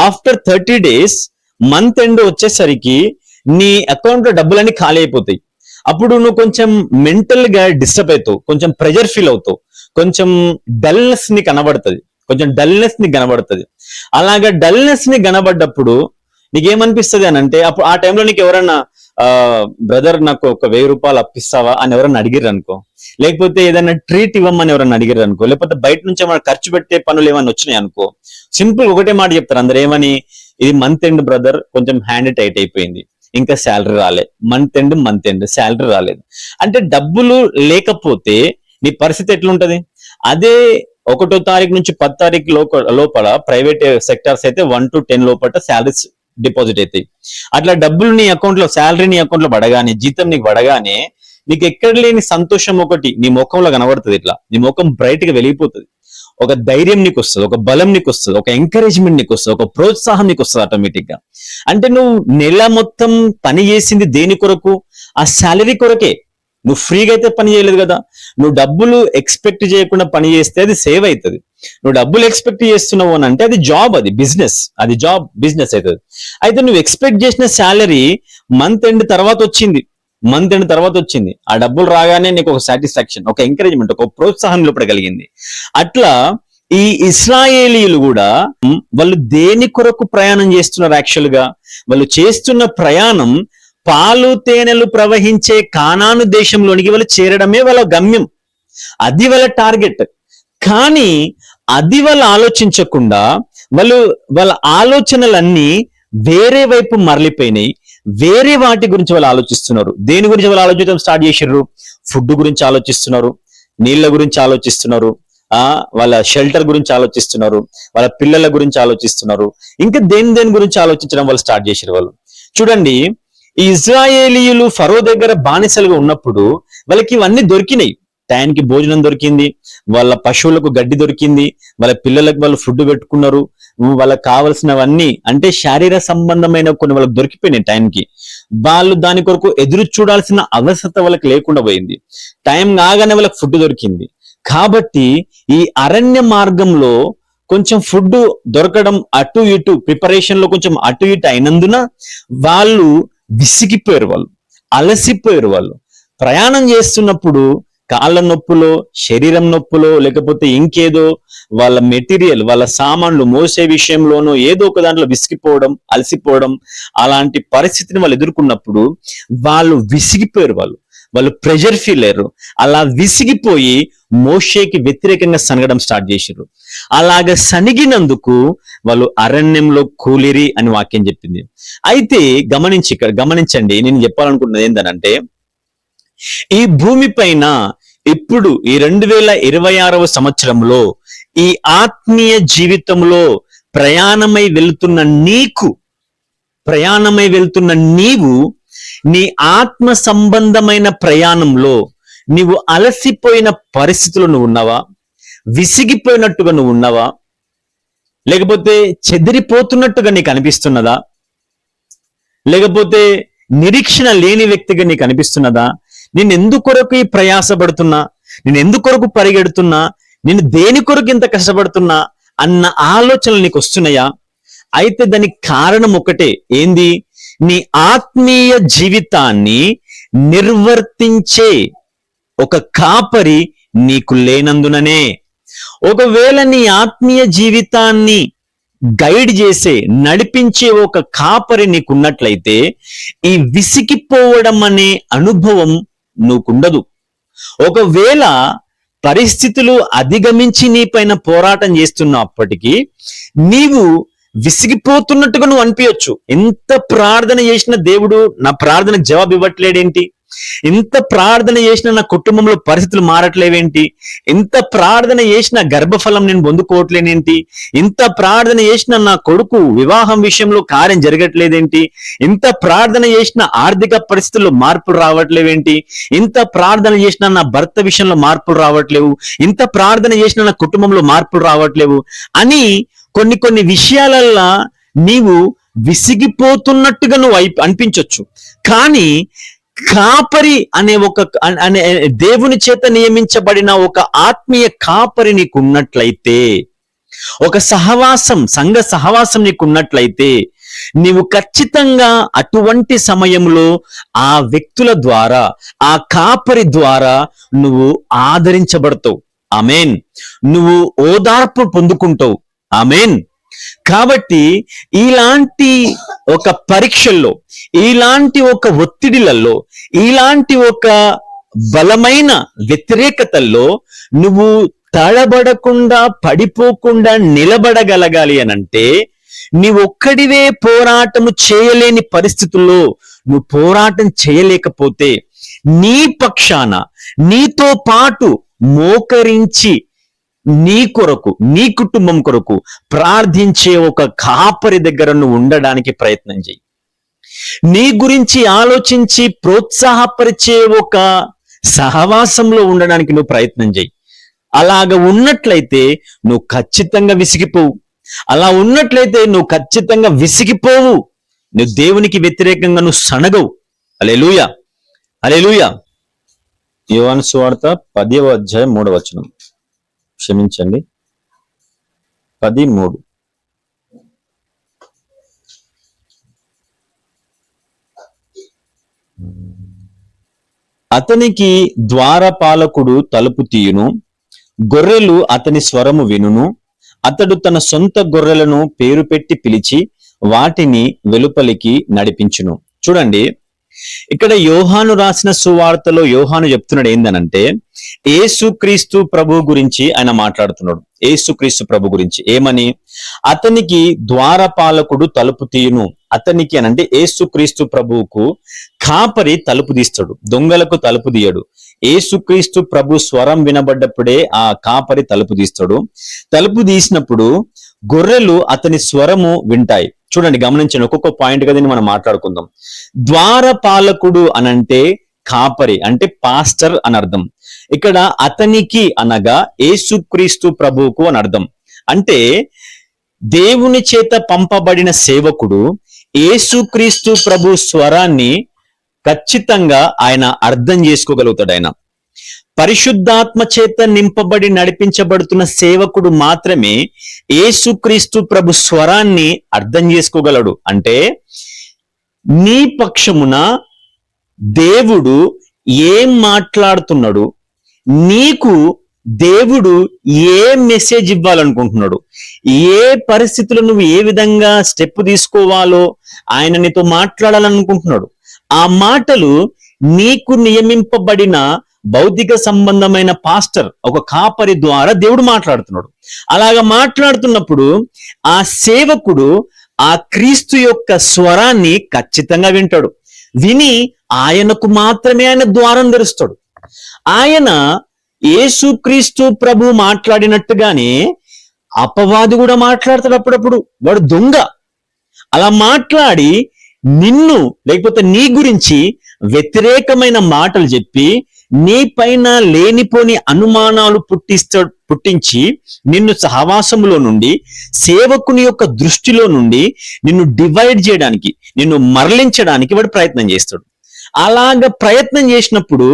ఆఫ్టర్ 30 డేస్ మంత్ ఎండ్ వచ్చేసరికి నీ అకౌంట్ లో డబ్బులన్నీ ఖాళీ అయిపోతాయి. అప్పుడు నువ్వు కొంచెం మెంటల్ గా డిస్టర్బ్ అవుతావు, కొంచెం ప్రెజర్ ఫీల్ అవుతావు, కొంచెం డల్నెస్ ని కనబడుతుంది, అలాగా డల్నెస్ ని కనబడ్డప్పుడు నీకేమనిపిస్తుంది అని అంటే, అప్పుడు ఆ టైంలో నీకు ఎవరన్నా బ్రదర్ నాకు ఒక 1000 రూపాయలు అప్పిస్తావా అని ఎవరన్నా అడిగిర్రు అనుకో, లేకపోతే ఏదైనా ట్రీట్ ఇవ్వమని ఎవరన్నా అడిగిర్రు అనుకో, లేకపోతే బయట నుంచి ఏమైనా ఖర్చు పెట్టే పనులు ఏమైనా వచ్చినాయి అనుకో, సింపుల్ ఒకటే మాట చెప్తారు అందరు, ఏమని, ఇది మంత్ ఎండ్ బ్రదర్, కొంచెం హ్యాండ్ టైట్ అయిపోయింది, ఇంకా శాలరీ రాలే, మంత్ ఎండ్ శాలరీ రాలేదు. అంటే డబ్బులు లేకపోతే నీ పరిస్థితి ఎట్లుంటది? అదే 1వ తారీఖు నుంచి 10వ తారీఖు లోపల ప్రైవేట్ సెక్టార్స్ అయితే 1 to 10 లోపల శాలరీస్ డిపాజిట్ అవుతాయి. అట్లా డబ్బులు నీ అకౌంట్ లో, శాలరీ నీ అకౌంట్ లో పడగానే, జీతం నీకు పడగానే నీకు ఎక్కడ లేని సంతోషం ఒకటి నీ ముఖంలో కనబడుతుంది. ఇట్లా నీ ముఖం బ్రైట్ గా వెలిగిపోతుంది. ఒక ధైర్యం నీకు వస్తుంది, ఒక బలం నీకు వస్తుంది, ఒక ఎంకరేజ్మెంట్ నీకు వస్తుంది, ఒక ప్రోత్సాహం నీకు వస్తుంది ఆటోమేటిక్ గా. అంటే నువ్వు నెల మొత్తం పని చేసింది దేని కొరకు? ఆ శాలరీ కొరకే. నువ్వు ఫ్రీగా అయితే పని చేయలేదు కదా. నువ్వు డబ్బులు ఎక్స్పెక్ట్ చేయకుండా పని చేస్తే అది సేవ్ అవుతుంది. నువ్వు డబ్బులు ఎక్స్పెక్ట్ చేస్తున్నావు అని అంటే అది జాబ్, అది బిజినెస్ అవుతుంది. అయితే నువ్వు ఎక్స్పెక్ట్ చేసిన శాలరీ మంత్ ఎండ్ తర్వాత వచ్చింది. ఆ డబ్బులు రాగానే నీకు ఒక సాటిస్ఫాక్షన్, ఒక ఎంకరేజ్మెంట్, ఒక ప్రోత్సాహం లోపల కలిగింది. అట్లా ఈ ఇశ్రాయేలీయులు కూడా వాళ్ళు దేని కొరకు ప్రయాణం చేస్తున్నారు? యాక్చువల్ గా వాళ్ళు చేస్తున్న ప్రయాణం పాలు తేనెలు ప్రవహించే కానాను దేశంలోనికి వాళ్ళు చేరడమే వాళ్ళ గమ్యం, అది వాళ్ళ టార్గెట్. కానీ అది వాళ్ళు ఆలోచించకుండా వాళ్ళ ఆలోచనలన్నీ వేరే వైపు మరలిపోయినాయి. వేరే వాటి గురించి వాళ్ళు ఆలోచిస్తున్నారు. దేని గురించి వాళ్ళు ఆలోచించడం స్టార్ట్ చేసిర్రు? ఫుడ్ గురించి ఆలోచిస్తున్నారు, నీళ్ళ గురించి ఆలోచిస్తున్నారు, వాళ్ళ షెల్టర్ గురించి ఆలోచిస్తున్నారు, వాళ్ళ పిల్లల గురించి ఆలోచిస్తున్నారు, ఇంకా దేని గురించి ఆలోచించడం వాళ్ళు స్టార్ట్ చేసిరు. వాళ్ళు చూడండి, ఈ ఇజ్రాయేలీయులు ఫరో దగ్గర బానిసలుగా ఉన్నప్పుడు వాళ్ళకి ఇవన్నీ దొరికినాయి. టైంకి భోజనం దొరికింది, వాళ్ళ పశువులకు గడ్డి దొరికింది, వాళ్ళ పిల్లలకు వాళ్ళు ఫుడ్ పెట్టుకున్నారు, వాళ్ళకి కావలసినవన్నీ అంటే శారీర సంబంధమైన కొన్ని వాళ్ళకి దొరికిపోయినాయి టైంకి. వాళ్ళు దాని కొరకు ఎదురు చూడాల్సిన అవసరత వాళ్ళకి లేకుండా పోయింది. టైం కాగానే వాళ్ళకి ఫుడ్ దొరికింది. కాబట్టి ఈ అరణ్య మార్గంలో కొంచెం ఫుడ్ దొరకడం అటు ఇటు ప్రిపరేషన్ లో కొంచెం అటు ఇటు అయినందున వాళ్ళు విసిగిపోయారు, వాళ్ళు అలసిపోయారు. వాళ్ళు ప్రయాణం చేస్తున్నప్పుడు కాళ్ళ నొప్పులో, శరీరం నొప్పులో, లేకపోతే ఇంకేదో వాళ్ళ మెటీరియల్, వాళ్ళ సామాన్లు మోసే విషయంలోనో ఏదో ఒక దాంట్లో విసిగిపోవడం, అలసిపోవడం, అలాంటి పరిస్థితిని వాళ్ళు ఎదుర్కొన్నప్పుడు వాళ్ళు విసిగిపోయారు. వాళ్ళు ప్రెషర్ ఫీల్ అయ్యారు. అలా విసిగిపోయి మోషేకి వ్యతిరేకంగా సనగడం స్టార్ట్ చేశారు. అలాగ సనిగినందుకు వాళ్ళు అరణ్యంలో కూలిరి అని వాక్యం చెప్పింది. అయితే గమనించండి, నేను చెప్పాలనుకుంటున్నది ఏంటనంటే, ఈ భూమి పైన ఇప్పుడు ఈ 2026వ సంవత్సరంలో ఈ ఆత్మీయ జీవితంలో ప్రయాణమై వెళ్తున్న నీవు నీ ఆత్మ సంబంధమైన ప్రయాణంలో నీవు అలసిపోయిన పరిస్థితులు నువ్వు ఉన్నావా? విసిగిపోయినట్టుగా నువ్వు ఉన్నావా? లేకపోతే చెదిరిపోతున్నట్టుగా నీకు అనిపిస్తున్నదా? లేకపోతే నిరీక్షణ లేని వ్యక్తిగా నీకు అనిపిస్తున్నదా? నేను ఎందుకొరకు ఈ ప్రయాసపడుతున్నా, నేను ఎందుకొరకు పరిగెడుతున్నా, నేను దేని కొరకు ఇంత కష్టపడుతున్నా అన్న ఆలోచనలు నీకు వస్తున్నాయా? అయితే దానికి కారణం ఒకటే, ఏంది? నీ ఆత్మీయ జీవితాన్ని నిర్వర్తించే ఒక కాపరి నీకు లేనందుననే. ఒకవేళ నీ ఆత్మీయ జీవితాన్ని గైడ్ చేసే, నడిపించే ఒక కాపరి నీకున్నట్లయితే ఈ విసిగిపోవడం అనే అనుభవం నువ్వుకుండదు. ఒకవేళ పరిస్థితులు అధిగమించి నీ పైన పోరాటం చేస్తున్నప్పటికీ నీవు విసిగిపోతున్నట్టుగా నువ్వు అనిపించచ్చు. ఎంత ప్రార్థన చేసినా దేవుడు నా ప్రార్థనకు జవాబు ఇవ్వట్లేడేంటి? ఎంత ప్రార్థన చేసినా నా కుటుంబంలో పరిస్థితులు మారట్లేవేంటి? ఎంత ప్రార్థన చేసినా గర్భఫలం నేను పొందుకోవట్లేనేంటి? ఇంత ప్రార్థన చేసినా నా కొడుకు వివాహం విషయంలో కార్యం జరగట్లేదేంటి? ఇంత ప్రార్థన చేసినా ఆర్థిక పరిస్థితుల్లో మార్పులు రావట్లేవేంటి? ఇంత ప్రార్థన చేసినా నా భర్త విషయంలో మార్పులు రావట్లేవు, ఇంత ప్రార్థన చేసినా నా కుటుంబంలో మార్పులు రావట్లేవు అని కొన్ని విషయాలల్లో నీవు విసిగిపోతున్నట్టుగా నువ్వు అనిపించవచ్చు. కానీ కాపరి అనే దేవుని చేత నియమించబడిన ఒక ఆత్మీయ కాపరి నీకున్నట్లయితే, ఒక సంఘ సహవాసం నీకున్నట్లయితే, నీవు ఖచ్చితంగా అటువంటి సమయంలో ఆ వ్యక్తుల ద్వారా, ఆ కాపరి ద్వారా నువ్వు ఆదరించబడతావు. ఆమేన్. నువ్వు ఓదార్పు పొందుకుంటావు. ఆమేన్. కాబట్టి ఇలాంటి ఒక పరీక్షల్లో, ఇలాంటి ఒక ఒత్తిడిలలో, ఇలాంటి ఒక బలమైన వ్యతిరేకతల్లో నువ్వు తడబడకుండా, పడిపోకుండా నిలబడగలగాలి అనంటే, నీవొక్కడివే పోరాటము చేయలేని పరిస్థితుల్లో నువ్వు పోరాటం చేయలేకపోతే, నీ పక్షాన నీతో పాటు మోకరించి నీ కొరకు, నీ కుటుంబం కొరకు ప్రార్థించే ఒక కాపరి దగ్గర నువ్వు ఉండడానికి ప్రయత్నం చేయి. నీ గురించి ఆలోచించి ప్రోత్సాహపరిచే ఒక సహవాసంలో ఉండడానికి నువ్వు ప్రయత్నం చేయి. అలాగ ఉన్నట్లయితే నువ్వు ఖచ్చితంగా విసిగిపోవు. అలా ఉన్నట్లయితే నువ్వు ఖచ్చితంగా విసిగిపోవు. నువ్వు దేవునికి వ్యతిరేకంగా నువ్వు సనగవు. హల్లెలూయా, హల్లెలూయా. యోహాను సువార్త 10వ అధ్యాయం 3వ వచనం. క్షమించండి, 10:3. అతనికి ద్వారపాలకుడు తలుపు తీయును, గొర్రెలు అతని స్వరము వినును. అతడు తన సొంత గొర్రెలను పేరు పెట్టి పిలిచి వాటిని వెలుపలికి నడిపించును. చూడండి, ఇక్కడ యోహాను రాసిన సువార్తలో యోహాను చెప్తున్నాడు ఏందనంటే, యేసుక్రీస్తు ప్రభు గురించి ఆయన మాట్లాడుతున్నాడు. యేసుక్రీస్తు ప్రభు గురించి ఏమని? అతనికి ద్వారపాలకుడు తలుపు తీయును. అతనికి అనంటే యేసుక్రీస్తు ప్రభువుకు కాపరి తలుపు తీస్తాడు, దొంగలకు తలుపు తీయడు. యేసుక్రీస్తు ప్రభు స్వరం వినబడ్డప్పుడే ఆ కాపరి తలుపు తీస్తాడు. తలుపు తీసినప్పుడు గొర్రెలు అతని స్వరము వింటాయి. చూడండి, గమనించండి, ఒక్కొక్క పాయింట్ గా దీన్ని మనం మాట్లాడుకుందాం. ద్వారపాలకుడు అనంటే కాపరి, అంటే పాస్టర్ అని అర్థం. ఇక్కడ అతనికి అనగా యేసుక్రీస్తు ప్రభువుకు అని అర్థం. అంటే దేవుని చేత పంపబడిన సేవకుడు యేసుక్రీస్తు ప్రభు స్వరాన్ని ఖచ్చితంగా ఆయన అర్థం చేసుకోగలుగుతాడు. ఆయన పరిశుద్ధాత్మ చేత నింపబడి నడిపించబడుతున్న సేవకుడు మాత్రమే యేసుక్రీస్తు ప్రభు స్వరాన్ని అర్థం చేసుకోగలడు. అంటే నీ పక్షమున దేవుడు ఏం మాట్లాడుతున్నాడు, నీకు దేవుడు ఏ మెసేజ్ ఇవ్వాలనుకుంటున్నాడు, ఏ పరిస్థితుల్లో నువ్వు ఏ విధంగా స్టెప్ తీసుకోవాలో ఆయన నీతో మాట్లాడాలనుకుంటున్నాడు. ఆ మాటలు నీకు నియమింపబడిన భౌతిక సంబంధమైన పాస్టర్, ఒక కాపరి ద్వారా దేవుడు మాట్లాడుతున్నాడు. అలాగా మాట్లాడుతున్నప్పుడు ఆ సేవకుడు ఆ క్రీస్తు యొక్క స్వరాన్ని ఖచ్చితంగా వింటాడు. విని ఆయనకు మాత్రమే ఆయన ద్వారం తెరుస్తాడు. ఆయన యేసుక్రీస్తు ప్రభు మాట్లాడినట్టుగానే అపవాది కూడా మాట్లాడతాడు అప్పుడప్పుడు. వాడు దొంగ. అలా మాట్లాడి నిన్ను, లేకపోతే నీ గురించి వ్యతిరేకమైన మాటలు చెప్పి నీ పైన లేనిపోని అనుమానాలు పుట్టించి నిన్ను సహవాసములో నుండి, సేవకుని యొక్క దృష్టిలో నుండి నిన్ను డివైడ్ చేయడానికి, నిన్ను మరలించడానికి వాడు ప్రయత్నం చేస్తాడు. అలాగ ప్రయత్నం చేసినప్పుడు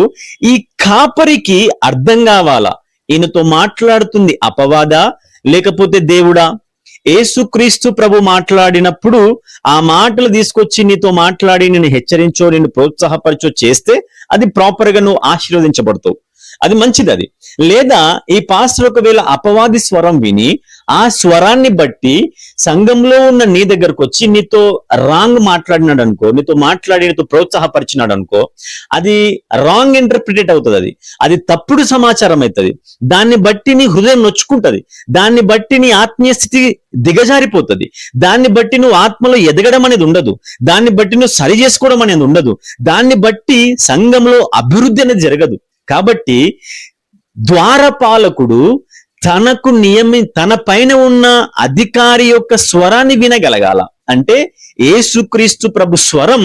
ఈ కాపరికి అర్థం కావాలా, ఈయనతో మాట్లాడుతుంది అపవాదా లేకపోతే దేవుడా? యేసుక్రీస్తు ప్రభు మాట్లాడినప్పుడు ఆ మాటలు తీసుకొచ్చి నీతో మాట్లాడి నిన్ను హెచ్చరించో, నిన్ను ప్రోత్సాహపరచో చేస్తే అది ప్రాపర్ గా నువ్వు ఆశీర్వదించబడతావు. అది మంచిది. అది లేదా ఈ పాస్టర్ ఒకవేళ అపవాది స్వరం విని ఆ స్వరాన్ని బట్టి సంఘంలో ఉన్న నీ దగ్గరకు వచ్చి నీతో రాంగ్ మాట్లాడినాడు అనుకో, నీతో ప్రోత్సాహపరిచినాడు అనుకో, అది రాంగ్ ఇంటర్ప్రిటేట్ అవుతుంది. అది తప్పుడు సమాచారం అవుతుంది. దాన్ని బట్టి నీ హృదయం నొచ్చుకుంటది. దాన్ని బట్టి నీ ఆత్మీయ స్థితి దిగజారిపోతుంది. దాన్ని బట్టి నువ్వు ఆత్మలో ఎదగడం అనేది ఉండదు. దాన్ని బట్టి నువ్వు సరి చేసుకోవడం అనేది ఉండదు. దాన్ని బట్టి సంఘంలో అభివృద్ధి అనేది జరగదు. కాబట్టి ద్వారపాలకుడు తన పైన ఉన్న అధికారి యొక్క స్వరాన్ని వినగలగాల. అంటే యేసుక్రీస్తు ప్రభు స్వరం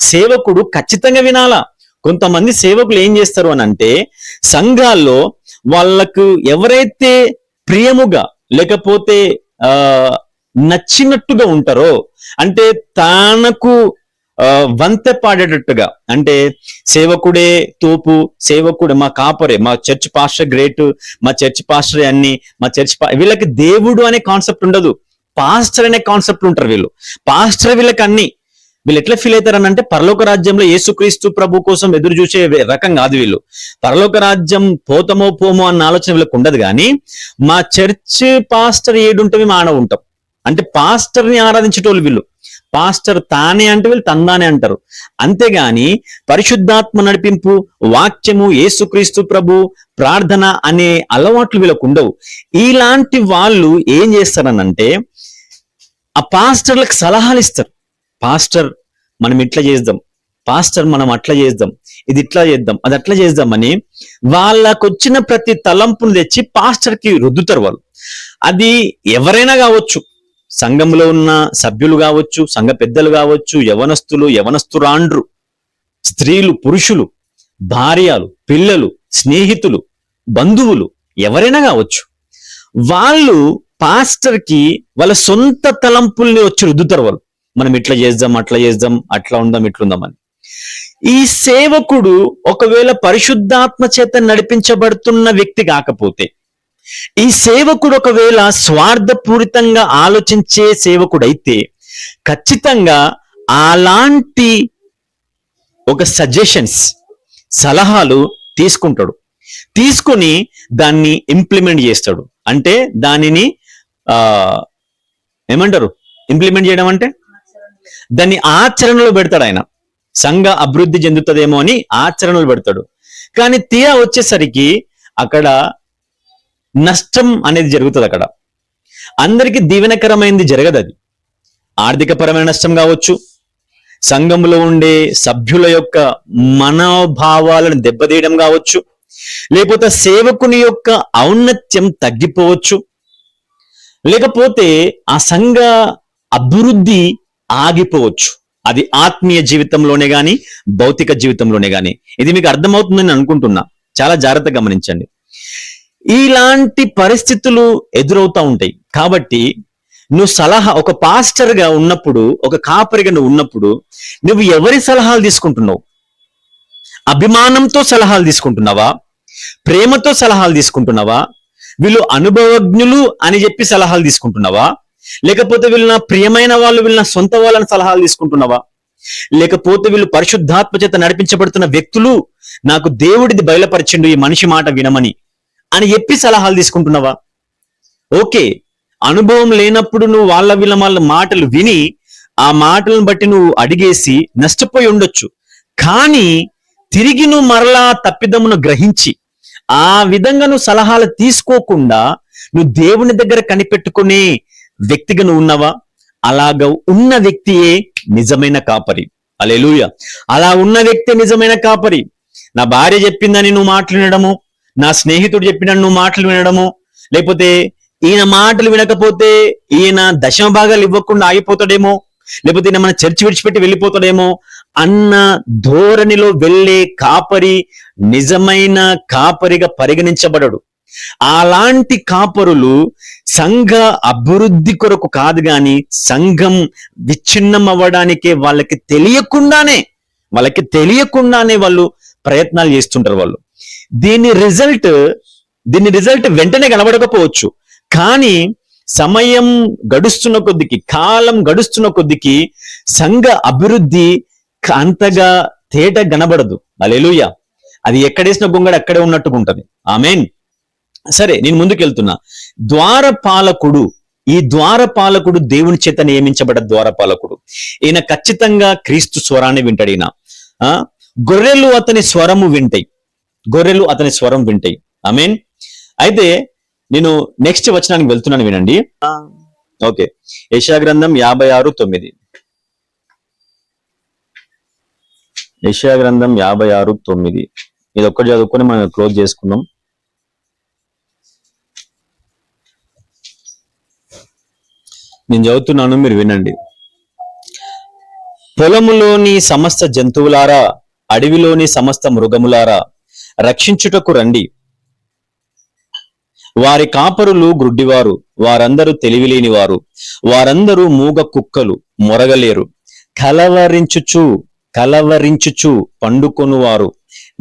సేవకుడు ఖచ్చితంగా వినాలా. కొంతమంది సేవకులు ఏం చేస్తారు అని అంటే, సంఘాల్లో వాళ్ళకు ఎవరైతే ప్రియముగా లేకపోతే నచ్చినట్టుగా ఉంటారో, అంటే తనకు వంతె పాడేటట్టుగా, అంటే సేవకుడే తోపు, సేవకుడే మా కాపరే, మా చర్చ్ పాస్టర్ గ్రేట్, మా చర్చ్ పాస్టర్ అన్ని, మా చర్చ్ వీళ్ళకి దేవుడు అనే కాన్సెప్ట్ ఉండదు, పాస్టర్ అనే కాన్సెప్ట్ ఉంటారు వీళ్ళు. పాస్టర్ వీళ్ళకి అన్ని. వీళ్ళు ఎట్లా ఫీల్ అవుతారని అంటే, పరలోక రాజ్యంలో యేసుక్రీస్తు ప్రభు కోసం ఎదురు చూసే రకం కాదు వీళ్ళు. పరలోక రాజ్యం పోతమో పోమో అన్న ఆలోచన వీళ్ళకి ఉండదు. కానీ మా చర్చ్ పాస్టర్ ఏడుంటే మేము ఆడ ఉంటాం, అంటే పాస్టర్ని ఆరాధించేటోళ్ళు వీళ్ళు. పాస్టర్ తానే అంటే వీళ్ళు తందానే అంటారు. అంతేగాని పరిశుద్ధాత్మ నడిపింపు, వాక్యము, యేసుక్రీస్తు ప్రభు, ప్రార్థన అనే అలవాట్లు వీళ్ళకు ఉండవు. ఇలాంటి వాళ్ళు ఏం చేస్తారనంటే, ఆ పాస్టర్లకు సలహాలు ఇస్తారు. పాస్టర్ మనం ఇట్లా చేద్దాం, పాస్టర్ మనం అట్లా చేద్దాం, ఇది ఇట్లా చేద్దాం, అది అట్లా చేద్దామని వాళ్ళకు వచ్చిన ప్రతి తలంపును తెచ్చి పాస్టర్కి రుద్దుతారు వాళ్ళు. అది ఎవరైనా కావచ్చు, సంఘంలో ఉన్న సభ్యులు కావచ్చు, సంఘ పెద్దలు కావచ్చు, యవనస్తులు, యవనస్తురాండ్రు, స్త్రీలు, పురుషులు, భార్యలు, పిల్లలు, స్నేహితులు, బంధువులు, ఎవరైనా కావచ్చు. వాళ్ళు పాస్టర్కి వాళ్ళ సొంత తలంపుల్ని వచ్చి రుద్దుతారు వాళ్ళు. మనం ఇట్లా చేద్దాం, అట్లా చేద్దాం, అట్లా ఉందాం, ఇట్లుందాం అని. ఈ సేవకుడు ఒకవేళ పరిశుద్ధాత్మ చేత నడిపించబడుతున్న వ్యక్తి కాకపోతే, ఈ సేవకుడు ఒకవేళ స్వార్థపూరితంగా ఆలోచించే సేవకుడైతే, ఖచ్చితంగా అలాంటి ఒక సజెషన్స్, సలహాలు తీసుకుంటాడు. తీసుకొని దాన్ని ఇంప్లిమెంట్ చేస్తాడు. అంటే దానిని ఏమంటారు, ఇంప్లిమెంట్ చేయడం అంటే దాన్ని ఆచరణలో పెడతాడు ఆయన. సంఘ అభివృద్ధి చెందుతుందేమో అని ఆచరణలు పెడతాడు. కానీ తీరా వచ్చేసరికి అక్కడ నష్టం అనేది జరుగుతుంది. అక్కడ అందరికీ దీవెనకరమైనది జరగదు. అది ఆర్థికపరమైన నష్టం కావచ్చు, సంఘంలో ఉండే సభ్యుల యొక్క మనోభావాలను దెబ్బతీయడం కావచ్చు, లేకపోతే సేవకుని యొక్క ఔన్నత్యం తగ్గిపోవచ్చు, లేకపోతే ఆ సంఘ అభివృద్ధి ఆగిపోవచ్చు. అది ఆత్మీయ జీవితంలోనే గాని, భౌతిక జీవితంలోనే గాని. ఇది మీకు అర్థమవుతుందని అనుకుంటున్నా. చాలా జాగ్రత్తగా గమనించండి. ఇలాంటి పరిస్థితులు ఎదురవుతా ఉంటాయి. కాబట్టి నువ్వు ఒక పాస్టర్ గా ఉన్నప్పుడు, ఒక కాపరిగా నువ్వు ఉన్నప్పుడు, నువ్వు ఎవరి సలహాలు తీసుకుంటున్నావు? అభిమానంతో సలహాలు తీసుకుంటున్నావా? ప్రేమతో సలహాలు తీసుకుంటున్నావా? వీళ్ళు అనుభవజ్ఞులు అని చెప్పి సలహాలు తీసుకుంటున్నావా? లేకపోతే వీళ్ళు నా ప్రియమైన వాళ్ళు, వీళ్ళు నా సొంత వాళ్ళని సలహాలు తీసుకుంటున్నావా? లేకపోతే వీళ్ళు పరిశుద్ధాత్మ చేత నడిపించబడుతున్న వ్యక్తులు, నాకు దేవుడిది బయలుపరిచిండు ఈ మనిషి మాట వినమని అని చెప్పి సలహాలు తీసుకుంటున్నావా? ఓకే, అనుభవం లేనప్పుడు నువ్వు వీళ్ళ మాటలు విని ఆ మాటలను బట్టి నువ్వు అడిగేసి నష్టపోయి ఉండొచ్చు. కానీ తిరిగి నువ్వు మరలా తప్పిదమును గ్రహించి ఆ విధంగా నువ్వు సలహాలు తీసుకోకుండా నువ్వు దేవుని దగ్గర కనిపెట్టుకునే వ్యక్తిగా నువ్వు ఉన్నావా? అలాగ ఉన్న వ్యక్తియే నిజమైన కాపరి. హల్లెలూయా. అలా ఉన్న వ్యక్తి నిజమైన కాపరి. నా భార్య చెప్పిందని నువ్వు మాటలు వినడము, నా స్నేహితుడు చెప్పినట్టు నువ్వు మాటలు వినడము, లేకపోతే ఈయన మాటలు వినకపోతే ఈయన దశమ భాగాలు ఇవ్వకుండా ఆగిపోతాడేమో, లేకపోతే ఈయన మన చర్చి విడిచిపెట్టి వెళ్ళిపోతాడేమో అన్న ధోరణిలో వెళ్ళే కాపరి నిజమైన కాపరిగా పరిగణించబడడు. అలాంటి కాపరులు సంఘ అభివృద్ధి కొరకు కాదు గాని సంఘం విచ్ఛిన్నం అవ్వడానికే వాళ్ళకి తెలియకుండానే వాళ్ళు ప్రయత్నాలు చేస్తుంటారు. వాళ్ళు దీని రిజల్ట్ వెంటనే కనబడకపోవచ్చు, కానీ సమయం గడుస్తున్న కొద్దికి, కాలం గడుస్తున్న కొద్దికి సంఘ అభివృద్ధి అంతగా తేట కనబడదు. హల్లెలూయా. అది ఎక్కడేసిన గొంగడు అక్కడే ఉన్నట్టుగా ఉంటది. ఆమేన్. సరే, నేను ముందుకెళ్తున్నా. ద్వారపాలకుడు, ఈ ద్వారపాలకుడు దేవుని చేత నియమించబడ్డ ద్వారపాలకుడు. ఈయన ఖచ్చితంగా క్రీస్తు స్వరాన్ని వింటాడు. ఈయన గొర్రెలు అతని స్వరం వింటాయి. ఆమేన్. అయితే నేను నెక్స్ట్ వచనానికి వెళ్తున్నాను, వినండి. ఓకే, యెషయా గ్రంథం 56:9. యెషయా గ్రంథం 56:9. ఇది ఒక్కటి చదువుకొని మనం క్లోజ్ చేసుకుందాం. నేను చదువుతున్నాను, మీరు వినండి. పొలములోని సమస్త జంతువులారా, అడవిలోని సమస్త మృగములారా, రక్షించుటకు రండి. వారి కాపరులు గ్రుడ్డివారు, వారందరూ తెలివిలేని వారు, వారందరూ మూగ కుక్కలు, మొరగలేరు. కలవరించుచు పండుకొనువారు,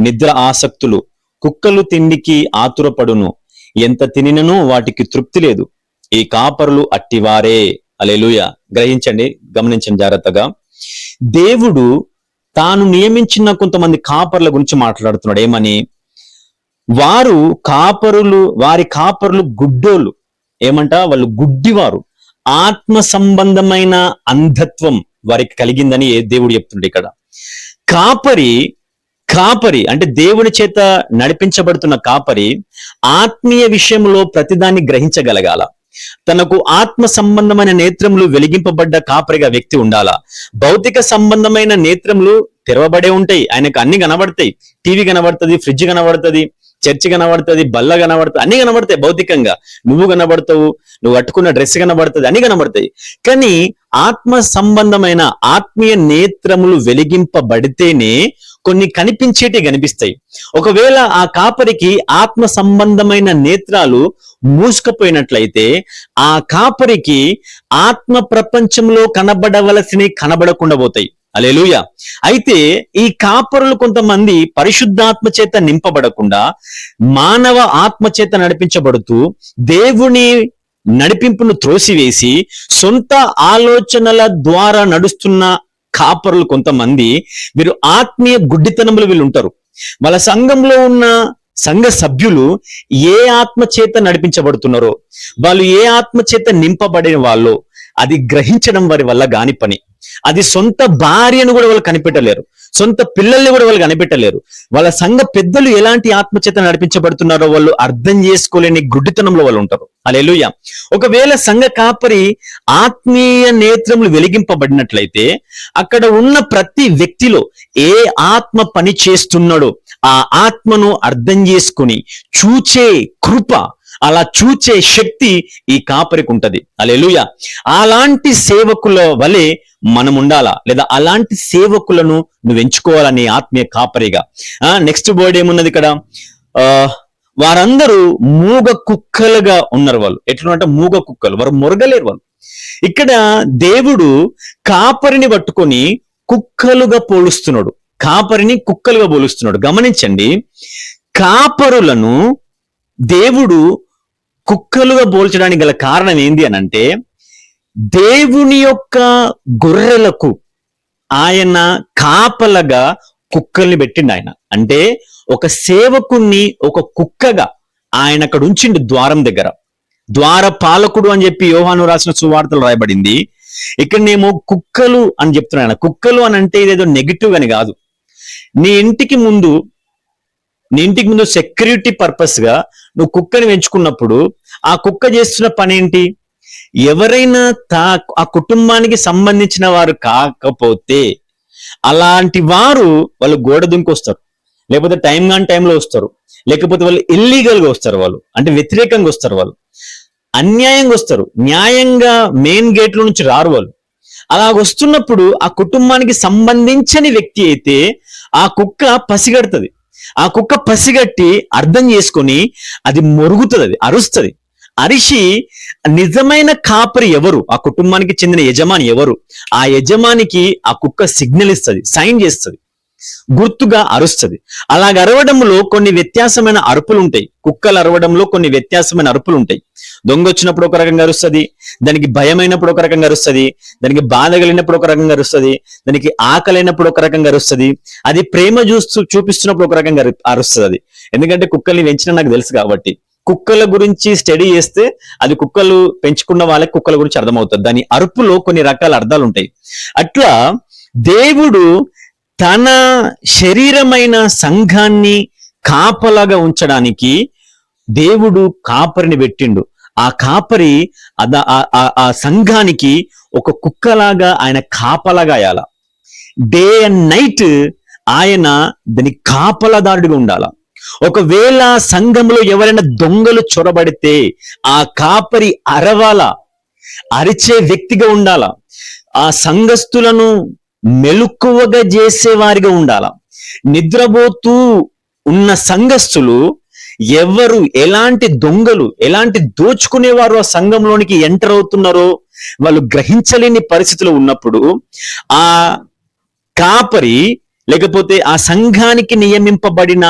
నిద్ర ఆసక్తులు, కుక్కలు తిండికి ఆతురపడును, ఎంత తినినను వాటికి తృప్తి లేదు. ఈ కాపరులు అట్టివారే. హల్లెలూయా. గ్రహించండి, గమనించండి జాగ్రత్తగా. దేవుడు తాను నియమించిన కొంతమంది కాపర్ల గురించి మాట్లాడుతున్నాడు. ఏమని? వారి కాపరులు గుడ్డోళ్ళు. ఏమంట? వాళ్ళు గుడ్డివారు. ఆత్మ సంబంధమైన అంధత్వం వారికి కలిగిందని దేవుడు చెప్తుండే ఇక్కడ. కాపరి అంటే దేవుని చేత నడిపించబడుతున్న కాపరి ఆత్మీయ విషయంలో ప్రతిదాన్ని గ్రహించగలగాల. తనకు ఆత్మ సంబంధమైన నేత్రములు వెలిగింపబడ్డ కాపరిగా వ్యక్తి ఉండాలా. భౌతిక సంబంధమైన నేత్రములు తెరవబడే ఉంటాయి, ఆయనకు అన్ని కనబడతాయి. టీవీ కనబడుతుంది, ఫ్రిడ్జ్ కనబడుతుంది, చర్చి కనబడుతుంది, బల్ల కనబడుతుంది, అన్ని కనబడతాయి. భౌతికంగా నువ్వు కనబడతావు, నువ్వు కట్టుకున్న డ్రెస్ కనబడుతుంది, అన్ని కనబడతాయి. కానీ ఆత్మ సంబంధమైన ఆత్మీయ నేత్రములు వెలిగింపబడితేనే కొన్ని కనిపించేటి కనిపిస్తాయి. ఒకవేళ ఆ కాపరికి ఆత్మ సంబంధమైన నేత్రాలు మూసుకుపోయినట్లయితే ఆ కాపరికి ఆత్మ ప్రపంచంలో కనబడవలసినవి కనబడకుండా పోతాయి. హల్లెలూయా. అయితే ఈ కాపరులు కొంతమంది పరిశుద్ధాత్మ చేత నింపబడకుండా మానవ ఆత్మ చేత నడిపించబడుతూ దేవుని నడిపింపును త్రోసివేసి సొంత ఆలోచనల ద్వారా నడుస్తున్న కాపరులు కొంతమంది, వీరు ఆత్మీయ గుడ్డితనములు వీళ్ళు ఉంటారు. వాళ్ళ సంఘంలో ఉన్న సంఘ సభ్యులు ఏ ఆత్మ చేత నడిపించబడుతున్నారో, వాళ్ళు ఏ ఆత్మ చేత నింపబడిన వాళ్ళో అది గ్రహించడం వారి వల్ల కాని పని. అది సొంత భార్యను కూడా వాళ్ళు కనిపెట్టలేరు, సొంత పిల్లల్ని కూడా వాళ్ళు కనిపెట్టలేరు. వాళ్ళ సంఘ పెద్దలు ఎలాంటి ఆత్మచేత నడిపించబడుతున్నారో వాళ్ళు అర్థం చేసుకోలేని గుడ్డితనంలో వాళ్ళు ఉంటారు. హల్లెలూయా. ఒకవేళ సంఘ కాపరి ఆత్మీయ నేత్రములు వెలిగింపబడినట్లయితే అక్కడ ఉన్న ప్రతి వ్యక్తిలో ఏ ఆత్మ పని చేస్తున్నాడో ఆ ఆత్మను అర్థం చేసుకుని చూచే కృప, అలా చూచే శక్తి ఈ కాపరికి ఉంటది. హల్లెలూయా. అలాంటి సేవకుల వలె మనం ఉండాలా, లేదా అలాంటి సేవకులను నువ్వు ఎంచుకోవాలని ఆత్మీయ కాపరిగా. నెక్స్ట్ వర్డ్ ఏమున్నది ఇక్కడ? వారందరూ మూగ కుక్కలుగా ఉన్నారు. వాళ్ళు ఎట్లా మూగ కుక్కలు, వారు మొరగలేరు. వాళ్ళు ఇక్కడ దేవుడు కాపరిని పట్టుకొని కుక్కలుగా పోలుస్తున్నాడు. కాపరిని కుక్కలుగా పోలుస్తున్నాడు. గమనించండి, కాపరులను దేవుడు కుక్కలుగా పోల్చడానికి గల కారణం ఏంది అని అంటే, దేవుని యొక్క గొర్రెలకు ఆయన కాపలగా కుక్కల్ని పెట్టిండు. ఆయన అంటే ఒక సేవకుణ్ణి ఒక కుక్కగా ఆయన అక్కడ ఉంచిండు ద్వారం దగ్గర. ద్వార పాలకుడు అని చెప్పి యోహాను రాసిన సువార్తలు రాయబడింది. ఇక్కడనేమో కుక్కలు అని చెప్తున్నాను. కుక్కలు అని అంటే ఇదేదో నెగిటివ్ అని కాదు. నీ ఇంటికి ముందు సెక్యూరిటీ పర్పస్ గా నువ్వు కుక్కని పెంచుకున్నప్పుడు ఆ కుక్క చేస్తున్న పని ఏంటి? ఎవరైనా ఆ కుటుంబానికి సంబంధించిన వారు కాకపోతే అలాంటి వారు వాళ్ళు గోడ దుంకి వస్తారు, లేకపోతే టైం కాని టైంలో వస్తారు, లేకపోతే వాళ్ళు ఇల్లీగల్ గా వస్తారు, వాళ్ళు అంటే వ్యతిరేకంగా వస్తారు, వాళ్ళు అన్యాయంగా వస్తారు, న్యాయంగా మెయిన్ గేట్ లో నుంచి రారు వాళ్ళు. అలా వస్తున్నప్పుడు ఆ కుటుంబానికి సంబంధించని వ్యక్తి అయితే ఆ కుక్క పసిగడుతుంది. ఆ కుక్క పసిగట్టి అర్థం చేసుకొని అది మొరుగుతుంది, అది అరుస్తుంది. అరిచి నిజమైన కాపరి ఎవరు, ఆ కుటుంబానికి చెందిన యజమాని ఎవరు, ఆ యజమానికి ఆ కుక్క సిగ్నల్ ఇస్తుంది, సైన్ చేస్తుంది, గుర్తుగా అరుస్తుంది. అలాగ అరవడంలో కొన్ని వ్యత్యాసమైన అరుపులు ఉంటాయి. కుక్కలు అరవడంలో కొన్ని వ్యత్యాసమైన అరుపులు ఉంటాయి. దొంగ వచ్చినప్పుడు ఒక రకంగా అరుస్తుంది, దానికి భయమైనప్పుడు ఒక రకంగా అరుస్తుంది, దానికి బాధ కలిగినప్పుడు ఒక రకంగా అరుస్తుంది, దానికి ఆకలైనప్పుడు ఒక రకంగా అరుస్తుంది, అది ప్రేమ చూపిస్తున్నప్పుడు ఒక రకంగా అరుస్తుంది. అది ఎందుకంటే కుక్కల్ని పెంచిన నాకు తెలుసు కాబట్టి. కుక్కల గురించి స్టడీ చేస్తే అది కుక్కలు పెంచుకున్న వాళ్ళకి కుక్కల గురించి అర్థమవుతుంది. దాని అరుపులో కొన్ని రకాల అర్థాలు ఉంటాయి. అట్లా దేవుడు తన శరీరమైన సంఘాన్ని కాపలాగా ఉంచడానికి దేవుడు కాపరిని పెట్టిండు. ఆ కాపరి ఆ సంఘానికి ఒక కుక్కలాగా ఆయన కాపలాగా అయ్యాల. డే అండ్ నైట్ ఆయన దాని కాపలదారుడిగా ఉండాల. ఒకవేళ సంఘంలో ఎవరైనా దొంగలు చొరబడితే ఆ కాపరి అరవాల, అరిచే వ్యక్తిగా ఉండాల. ఆ సంఘస్థులను మెలకువగా చేసేవారిగా ఉండాల. నిద్రపోతూ ఉన్న సంఘస్థులు ఎవరు, ఎలాంటి దొంగలు, ఎలాంటి దోచుకునేవారు ఆ సంఘంలోనికి ఎంటర్ అవుతున్నారో వాళ్ళు గ్రహించలేని పరిస్థితిలో ఉన్నప్పుడు ఆ కాపరి లేకపోతే ఆ సంఘానికి నియమింపబడిన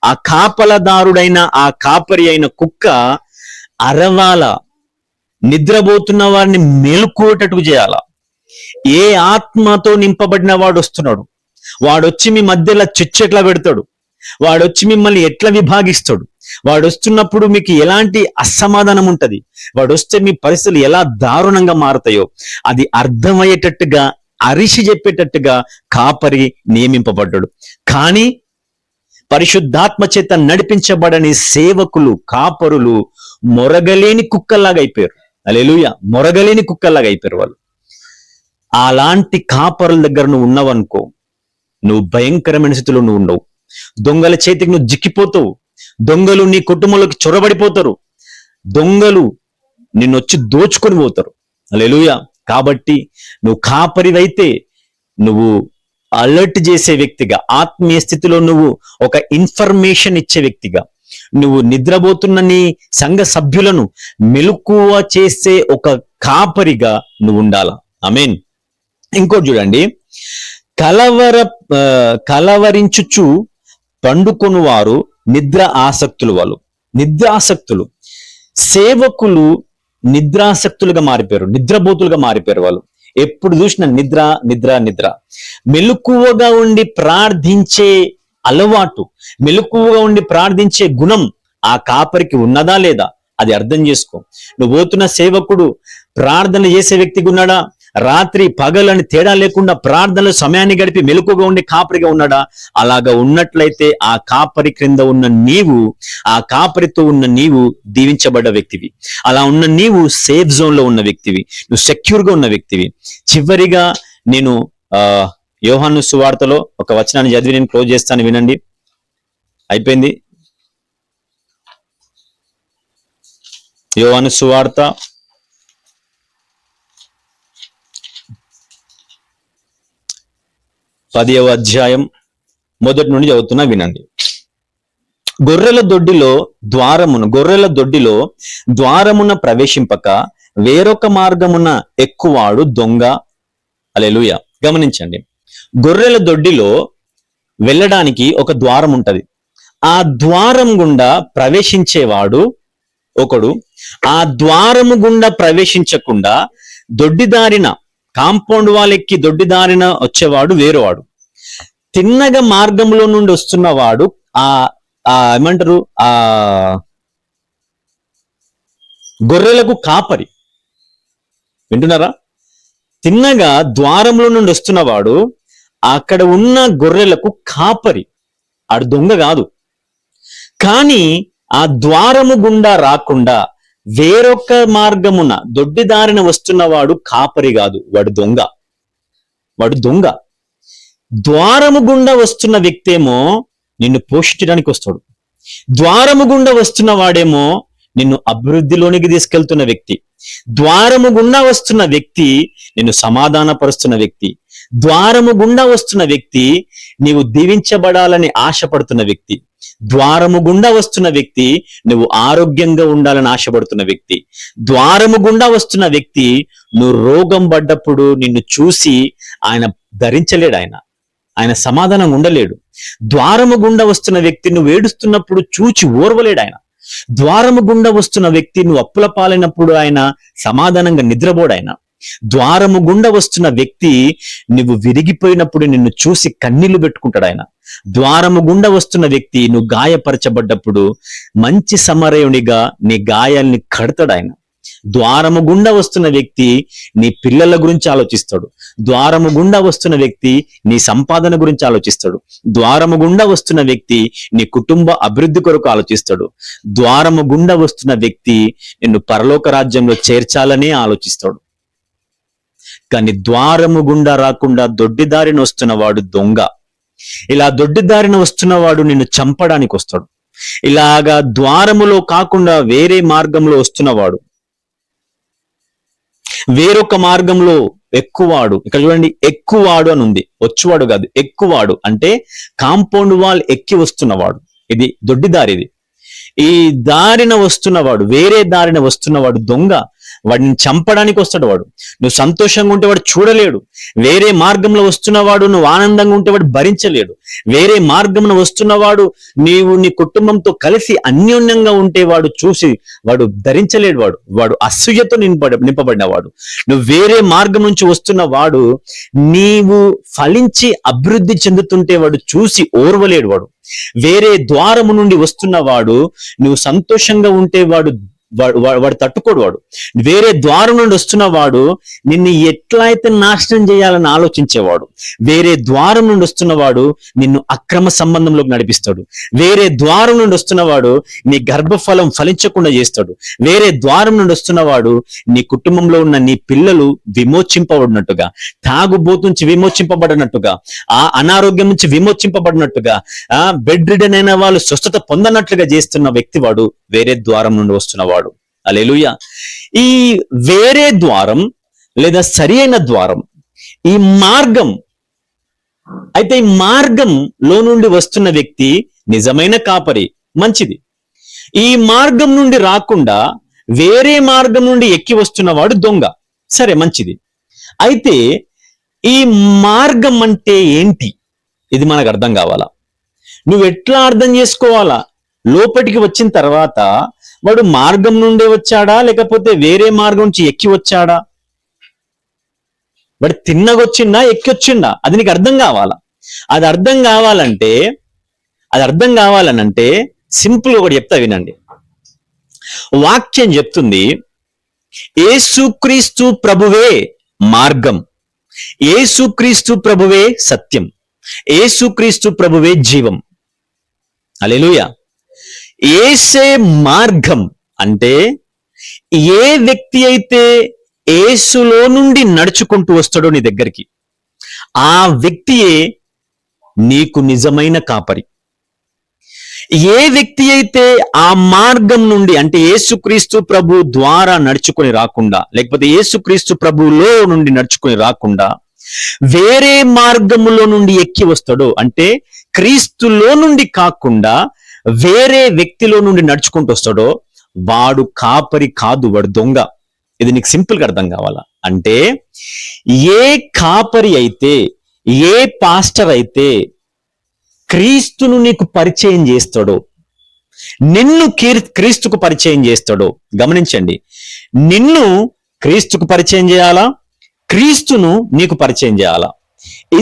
ఆ కాపలదారుడైన ఆ కాపరి అయిన కుక్క అరవాల, నిద్రపోతున్న వారిని మేలుకోటట్టు చేయాల. ఏ ఆత్మతో నింపబడిన వాడు వస్తున్నాడు, వాడొచ్చి మీ మధ్యలో చిచ్చు ఎట్లా పెడతాడు, వాడొచ్చి మిమ్మల్ని ఎట్లా విభాగిస్తాడు, వాడు వస్తున్నప్పుడు మీకు ఎలాంటి అసమాధానం ఉంటది, వాడు వస్తే మీ పరిస్థితులు ఎలా దారుణంగా మారుతాయో అది అర్థమయ్యేటట్టుగా అరిసి చెప్పేటట్టుగా కాపరి నియమింపబడ్డాడు. కానీ పరిశుద్ధాత్మ చేత నడిపించబడని సేవకులు, కాపరులు మొరగలేని కుక్కల్లాగా అయిపోయారు. హల్లెలూయా, మొరగలేని కుక్కల్లాగా అయిపోయారు వాళ్ళు. అలాంటి కాపరుల దగ్గర నువ్వు ఉన్నావనుకో, నువ్వు భయంకరమైన స్థితిలో నువ్వు ఉండవు. దొంగల చేతికి నువ్వు జిక్కిపోతావు. దొంగలు నీ కుటుంబంలోకి చొరబడిపోతారు. దొంగలు నిన్నొచ్చి దోచుకొని పోతారు. హల్లెలూయా. కాబట్టి నువ్వు కాపరివైతే నువ్వు అలర్ట్ చేసే వ్యక్తిగా, ఆత్మీయ స్థితిలో నువ్వు ఒక ఇన్ఫర్మేషన్ ఇచ్చే వ్యక్తిగా, నువ్వు నిద్రపోతున్న నీ సంఘ సభ్యులను మెలకువ చేసే ఒక కాపరిగా నువ్వు ఉండాలా. ఆమేన్. ఇంకోటి చూడండి, కలవరించుచు పండుకొని వారు నిద్ర ఆసక్తులు. వాళ్ళు నిద్రాసక్తులు. సేవకులు నిద్రాసక్తులుగా మారిపోయారు, నిద్రబోతులుగా మారిపోయారు. వాళ్ళు ఎప్పుడు చూసిన నిద్ర నిద్ర నిద్ర. మెలకువగా ఉండి ప్రార్థించే అలవాటు, మెలకువగా ఉండి ప్రార్థించే గుణం ఆ కాపరికి ఉన్నదా లేదా అది అర్థం చేసుకో. నువ్వు పోతున్న సేవకుడు ప్రార్థన చేసే వ్యక్తిగా ఉన్నాడా, రాత్రి పగలని తేడా లేకుండా ప్రార్థనలు సమయాన్ని గడిపి మెలకుగా ఉండి కాపరిగా ఉన్నాడా? అలాగా ఉన్నట్లయితే ఆ కాపరి క్రింద ఉన్న నీవు, ఆ కాపరితో ఉన్న నీవు దీవించబడ్డ వ్యక్తివి. అలా ఉన్న నీవు సేఫ్ జోన్ లో ఉన్న వ్యక్తివి, నువ్వు సెక్యూర్ గా ఉన్న వ్యక్తివి. చివరిగా నేను యోహాను సువార్తలో ఒక వచనాన్ని చదివి నేను క్లోజ్ చేస్తాను, వినండి. అయిపోయింది. యోహాను సువార్త 10వ అధ్యాయం మొదటి నుండి చదువుతున్నా, వినండి. గొర్రెల దొడ్డిలో ద్వారమున ప్రవేశింపక వేరొక మార్గమున ఎక్కువాడు దొంగ. హల్లెలూయా. గమనించండి, గొర్రెల దొడ్డిలో వెళ్ళడానికి ఒక ద్వారం ఉంటది. ఆ ద్వారం గుండా ప్రవేశించేవాడు ఒకడు, ఆ ద్వారము గుండా ప్రవేశించకుండా దొడ్డిదారిన, కాంపౌండ్ వాళ్ళెక్కి దొడ్డిదారిన వచ్చేవాడు వేరేవాడు. తిన్నగ మార్గంలో నుండి వస్తున్నవాడు ఏమంటారు, గొర్రెలకు కాపరి. వింటున్నారా? తిన్నగా ద్వారంలో నుండి వస్తున్నవాడు అక్కడ ఉన్న గొర్రెలకు కాపరి, ఆడు దొంగ కాదు. కానీ ఆ ద్వారము గుండా రాకుండా వేరొక మార్గమున దొడ్డిదారిన వస్తున్నవాడు కాపరి కాదు, వాడు దొంగ. ద్వారము గుండా వస్తున్న వ్యక్తేమో నిన్ను పోషించడానికి వస్తాడు. ద్వారము గుండా వస్తున్న వాడేమో నిన్ను అభివృద్ధిలోనికి తీసుకెళ్తున్న వ్యక్తి. ద్వారము గుండా వస్తున్న వ్యక్తి నిన్ను సమాధానపరుస్తున్న వ్యక్తి. ద్వారము గుండా వస్తున్న వ్యక్తి నీవు దీవించబడాలని ఆశపడుతున్న వ్యక్తి. ద్వారము గుండా వస్తున్న వ్యక్తి నువ్వు ఆరోగ్యంగా ఉండాలని ఆశపడుతున్న వ్యక్తి. ద్వారము గుండా వస్తున్న వ్యక్తి నువ్వు రోగం పడ్డప్పుడు నిన్ను చూసి ఆయన ధరించలేడు, ఆయన సమాధానం ఉండలేడు. ద్వారము గుండా వస్తున్న వ్యక్తి నువ్వు ఏడుస్తున్నప్పుడు చూచి ఓర్వలేడు ఆయన. ద్వారము గుండా వస్తున్న వ్యక్తి నువ్వు అప్పుల పాలైనప్పుడు ఆయన సమాధానంగా నిద్రపోడు ఆయన. ద్వారము గుండా వస్తున్న వ్యక్తి నువ్వు విరిగిపోయినప్పుడు నిన్ను చూసి కన్నీళ్లు పెట్టుకుంటాడు ఆయన. ద్వారము గుండా వస్తున్న వ్యక్తి నువ్వు గాయపరచబడ్డప్పుడు మంచి సమరయునిగా నీ గాయాల్ని కడతాడు ఆయన. ద్వారము గుండా వస్తున్న వ్యక్తి నీ పిల్లల గురించి ఆలోచిస్తాడు. ద్వారము గుండా వస్తున్న వ్యక్తి నీ సంపాదన గురించి ఆలోచిస్తాడు. ద్వారము గుండా వస్తున్న వ్యక్తి నీ కుటుంబ అభివృద్ధి కొరకు ఆలోచిస్తాడు. ద్వారము గుండా వస్తున్న వ్యక్తి నిన్ను పరలోక రాజ్యంలో చేర్చాలనే ఆలోచిస్తాడు. కానీ ద్వారము గుండా రాకుండా దొడ్డిదారిన వస్తున్నవాడు దొంగ. ఇలా దొడ్డిదారిన వస్తున్నవాడు నిన్ను చంపడానికి వస్తాడు. ఇలాగా ద్వారములో కాకుండా వేరే మార్గంలో వస్తున్నవాడు, వేరొక మార్గంలో ఎక్కువాడు. ఇక్కడ చూడండి, ఎక్కువాడు అని ఉంది, వచ్చువాడు కాదు, ఎక్కువాడు అంటే కాంపౌండ్ వాల్ ఎక్కి వస్తున్నవాడు. ఇది దొడ్డిదారిది. ఈ దారిన వస్తున్నవాడు, వేరే దారిన వస్తున్నవాడు దొంగ. వాడిని చంపడానికి వస్తాడు వాడు. నువ్వు సంతోషంగా ఉంటే వాడు చూడలేడు. వేరే మార్గంలో వస్తున్నవాడు నువ్వు ఆనందంగా ఉంటే వాడు భరించలేడు. వేరే మార్గంలో వస్తున్నవాడు నీవు నీ కుటుంబంతో కలిసి అన్యోన్యంగా ఉంటే వాడు చూసి వాడు ధరించలేడు. వాడు అసూయతో నింపబడినవాడు. నువ్వు వేరే మార్గం నుంచి వస్తున్న వాడు నీవు ఫలించి అభివృద్ధి చెందుతుంటే వాడు చూసి ఓర్వలేడు. వేరే ద్వారము నుండి వస్తున్న వాడు నువ్వు సంతోషంగా ఉంటే వాడు తట్టుకోడు. వేరే ద్వారం నుండి వస్తున్న వాడు నిన్ను ఎట్లా అయితే నాశనం చేయాలని ఆలోచించేవాడు. వేరే ద్వారం నుండి వస్తున్నవాడు నిన్ను అక్రమ సంబంధంలోకి నడిపిస్తాడు. వేరే ద్వారం నుండి వస్తున్నవాడు నీ గర్భఫలం ఫలించకుండా చేస్తాడు. వేరే ద్వారం నుండి వస్తున్నవాడు నీ కుటుంబంలో ఉన్న నీ పిల్లలు విమోచింపబడినట్టుగా, తాగుబోతు నుంచి విమోచింపబడినట్టుగా, ఆ అనారోగ్యం నుంచి విమోచింపబడినట్టుగా, బెడ్ రిడన్ అయిన వాళ్ళు స్వస్థత పొందనట్లుగా చేస్తున్న వ్యక్తి వాడు వేరే ద్వారం నుండి వస్తున్నవాడు. హల్లెలూయా. ఈ వేరే ద్వారం లేదా సరి అయిన ద్వారం, ఈ మార్గం అయితే ఈ మార్గంలో నుండి వస్తున్న వ్యక్తి నిజమైన కాపరి, మంచిది. ఈ మార్గం నుండి రాకుండా వేరే మార్గం నుండి ఎక్కి వస్తున్నవాడు దొంగ, సరే మంచిది. అయితే ఈ మార్గం అంటే ఏంటి? ఇది మనకు అర్థం కావాలా. నువ్వు ఎట్లా అర్థం చేసుకోవాలా? లోపలికి వచ్చిన తర్వాత వాడు మార్గం నుండే వచ్చాడా లేకపోతే వేరే మార్గం నుంచి ఎక్కి వచ్చాడా? వాడు తిన్నగొచ్చిండా ఎక్కి వచ్చిండా? అది నీకు అర్థం కావాలా. అది అర్థం కావాలనంటే సింపుల్ ఒకటి చెప్తా వినండి. వాక్యం చెప్తుంది, యేసుక్రీస్తు ప్రభువే మార్గం, యేసుక్రీస్తు ప్రభువే సత్యం, యేసుక్రీస్తు ప్రభువే జీవం. హల్లెలూయా. యేసే మార్గం అంటే ఏ వ్యక్తి అయితే యేసులో నుండి నడుచుకుంటూ వస్తాడో నీ దగ్గరికి, ఆ వ్యక్తియే నీకు నిజమైన కాపరి. ఏ వ్యక్తి అయితే ఆ మార్గం నుండి అంటే యేసుక్రీస్తు ప్రభు ద్వారా నడుచుకొని రాకుండా, లేకపోతే యేసుక్రీస్తు ప్రభులో నుండి నడుచుకొని రాకుండా వేరే మార్గములో నుండి ఎక్కి వస్తాడో, అంటే క్రీస్తులో నుండి కాకుండా వేరే వ్యక్తిలో నుండి నడుచుకుంటూ వస్తాడో, వాడు కాపరి కాదు, వాడు దొంగ. ఇది నీకు సింపుల్ గా అర్థం కావాలా. అంటే ఏ కాపరి అయితే, ఏ పాస్టర్ అయితే క్రీస్తును నీకు పరిచయం చేస్తాడో, నిన్ను క్రీస్తుకు పరిచయం చేస్తాడో, గమనించండి, నిన్ను క్రీస్తుకు పరిచయం చేయాలా, క్రీస్తును నీకు పరిచయం చేయాలా.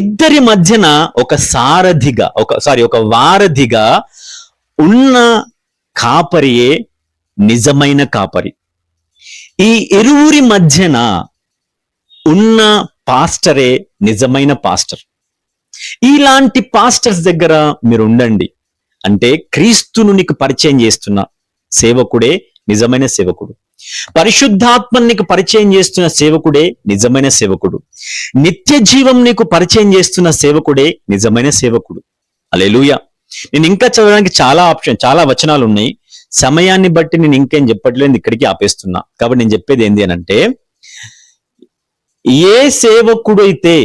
ఇద్దరి మధ్యన ఒక వారధిగా ఉన్న కాపరియే నిజమైన కాపరి. ఈ ఇరువురి మధ్యన ఉన్న పాస్టరే నిజమైన పాస్టర్. ఇలాంటి పాస్టర్స్ దగ్గర మీరు ఉండండి. అంటే క్రీస్తును నీకు పరిచయం చేస్తున్న సేవకుడే నిజమైన సేవకుడు, పరిశుద్ధాత్మ నీకు పరిచయం చేస్తున్న సేవకుడే నిజమైన సేవకుడు, నిత్య జీవం నీకు పరిచయం చేస్తున్న సేవకుడే నిజమైన సేవకుడు. హల్లెలూయా. నేను ఇంకా చదవడానికి చాలా వచనాలు ఉన్నాయి. సమయాన్ని బట్టి నేను ఇంకేం చెప్పట్లేదు, ఇక్కడికి ఆపేస్తున్నా. కాబట్టి నేను చెప్పేది ఏంటి అనంటే, ఏ సేవకుడైతే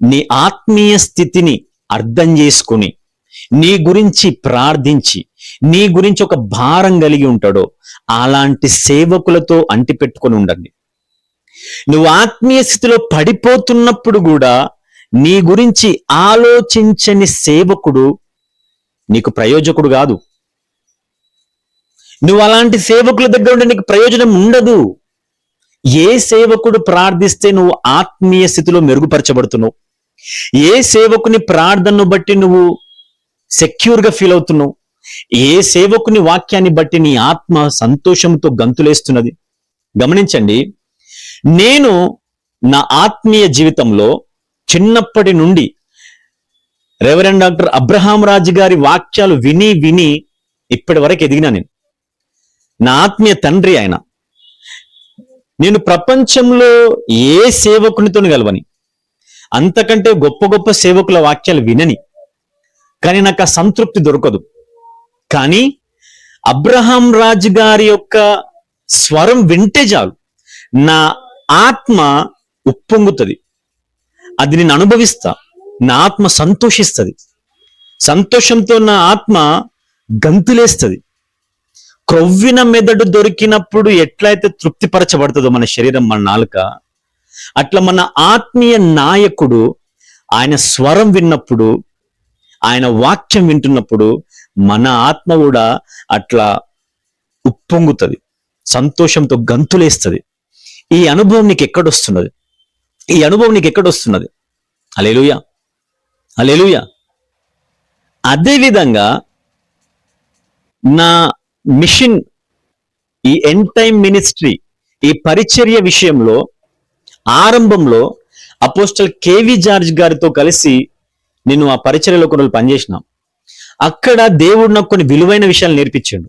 నీ ఆత్మీయ స్థితిని అర్థం చేసుకుని నీ గురించి ప్రార్థించి నీ గురించి ఒక భారం కలిగి ఉంటాడో, అలాంటి సేవకులతో అంటిపెట్టుకొని ఉండండి. నువ్వు ఆత్మీయ స్థితిలో పడిపోతున్నప్పుడు కూడా నీ గురించి ఆలోచించని సేవకుడు నీకు ప్రయోజకుడు కాదు. నువ్వు అలాంటి సేవకుల దగ్గర ఉంటే నీకు ప్రయోజనం ఉండదు. ఏ సేవకుడు ప్రార్థిస్తే నువ్వు ఆత్మీయ స్థితిలో మెరుగుపరచబడుతున్నావు, ఏ సేవకుని ప్రార్థనను బట్టి నువ్వు సెక్యూర్ గా ఫీల్ అవుతున్నావు, ఏ సేవకుని వాక్యాన్ని బట్టి నీ ఆత్మ సంతోషంతో గంతులేస్తున్నది. గమనించండి, నేను నా ఆత్మీయ జీవితంలో చిన్నప్పటి నుండి రెవరెండ్ డాక్టర్ అబ్రహాం రాజు గారి వాక్యాలు విని విని ఇప్పటి వరకు ఎదిగినా. నా ఆత్మీయ తండ్రి ఆయన. నేను ప్రపంచంలో ఏ సేవకునితో కలవని, అంతకంటే గొప్ప గొప్ప సేవకుల వాక్యాలు వినని, కానీ నాకు ఆ సంతృప్తి దొరకదు. కానీ అబ్రహాం రాజు గారి యొక్క స్వరం వింటే చాలు, నా ఆత్మ ఉప్పొంగుతుంది. అది నేను అనుభవిస్తా, నా ఆత్మ సంతోషిస్తుంది, సంతోషంతో నా ఆత్మ గంతులేస్తుంది. క్రొవ్విన మెదడు దొరికినప్పుడు ఎట్లయితే తృప్తిపరచబడుతుందో మన శరీరం, మన నాలుక, అట్లా మన ఆత్మీయ నాయకుడు ఆయన స్వరం విన్నప్పుడు, ఆయన వాక్యం వింటున్నప్పుడు మన ఆత్మ కూడా అట్లా ఉప్పొంగుతుంది, సంతోషంతో గంతులేస్తుంది. ఈ అనుభవం నీకు ఎక్కడొస్తున్నది? ఈ అనుభవం నీకు ఎక్కడొస్తున్నది? హల్లెలూయా, హల్లెలూయా. అదేవిధంగా నా మిషన్, ఈ ఎండ్ టైమ్ మినిస్ట్రీ, ఈ పరిచర్య విషయంలో ఆరంభంలో అపోస్టల్ కేవి జార్జ్ గారితో కలిసి నేను ఆ పరిచర్యలో కొన్ని రోజులు పనిచేసిన. అక్కడ దేవుడు నాకు కొన్ని విలువైన విషయాలు నేర్పించాడు.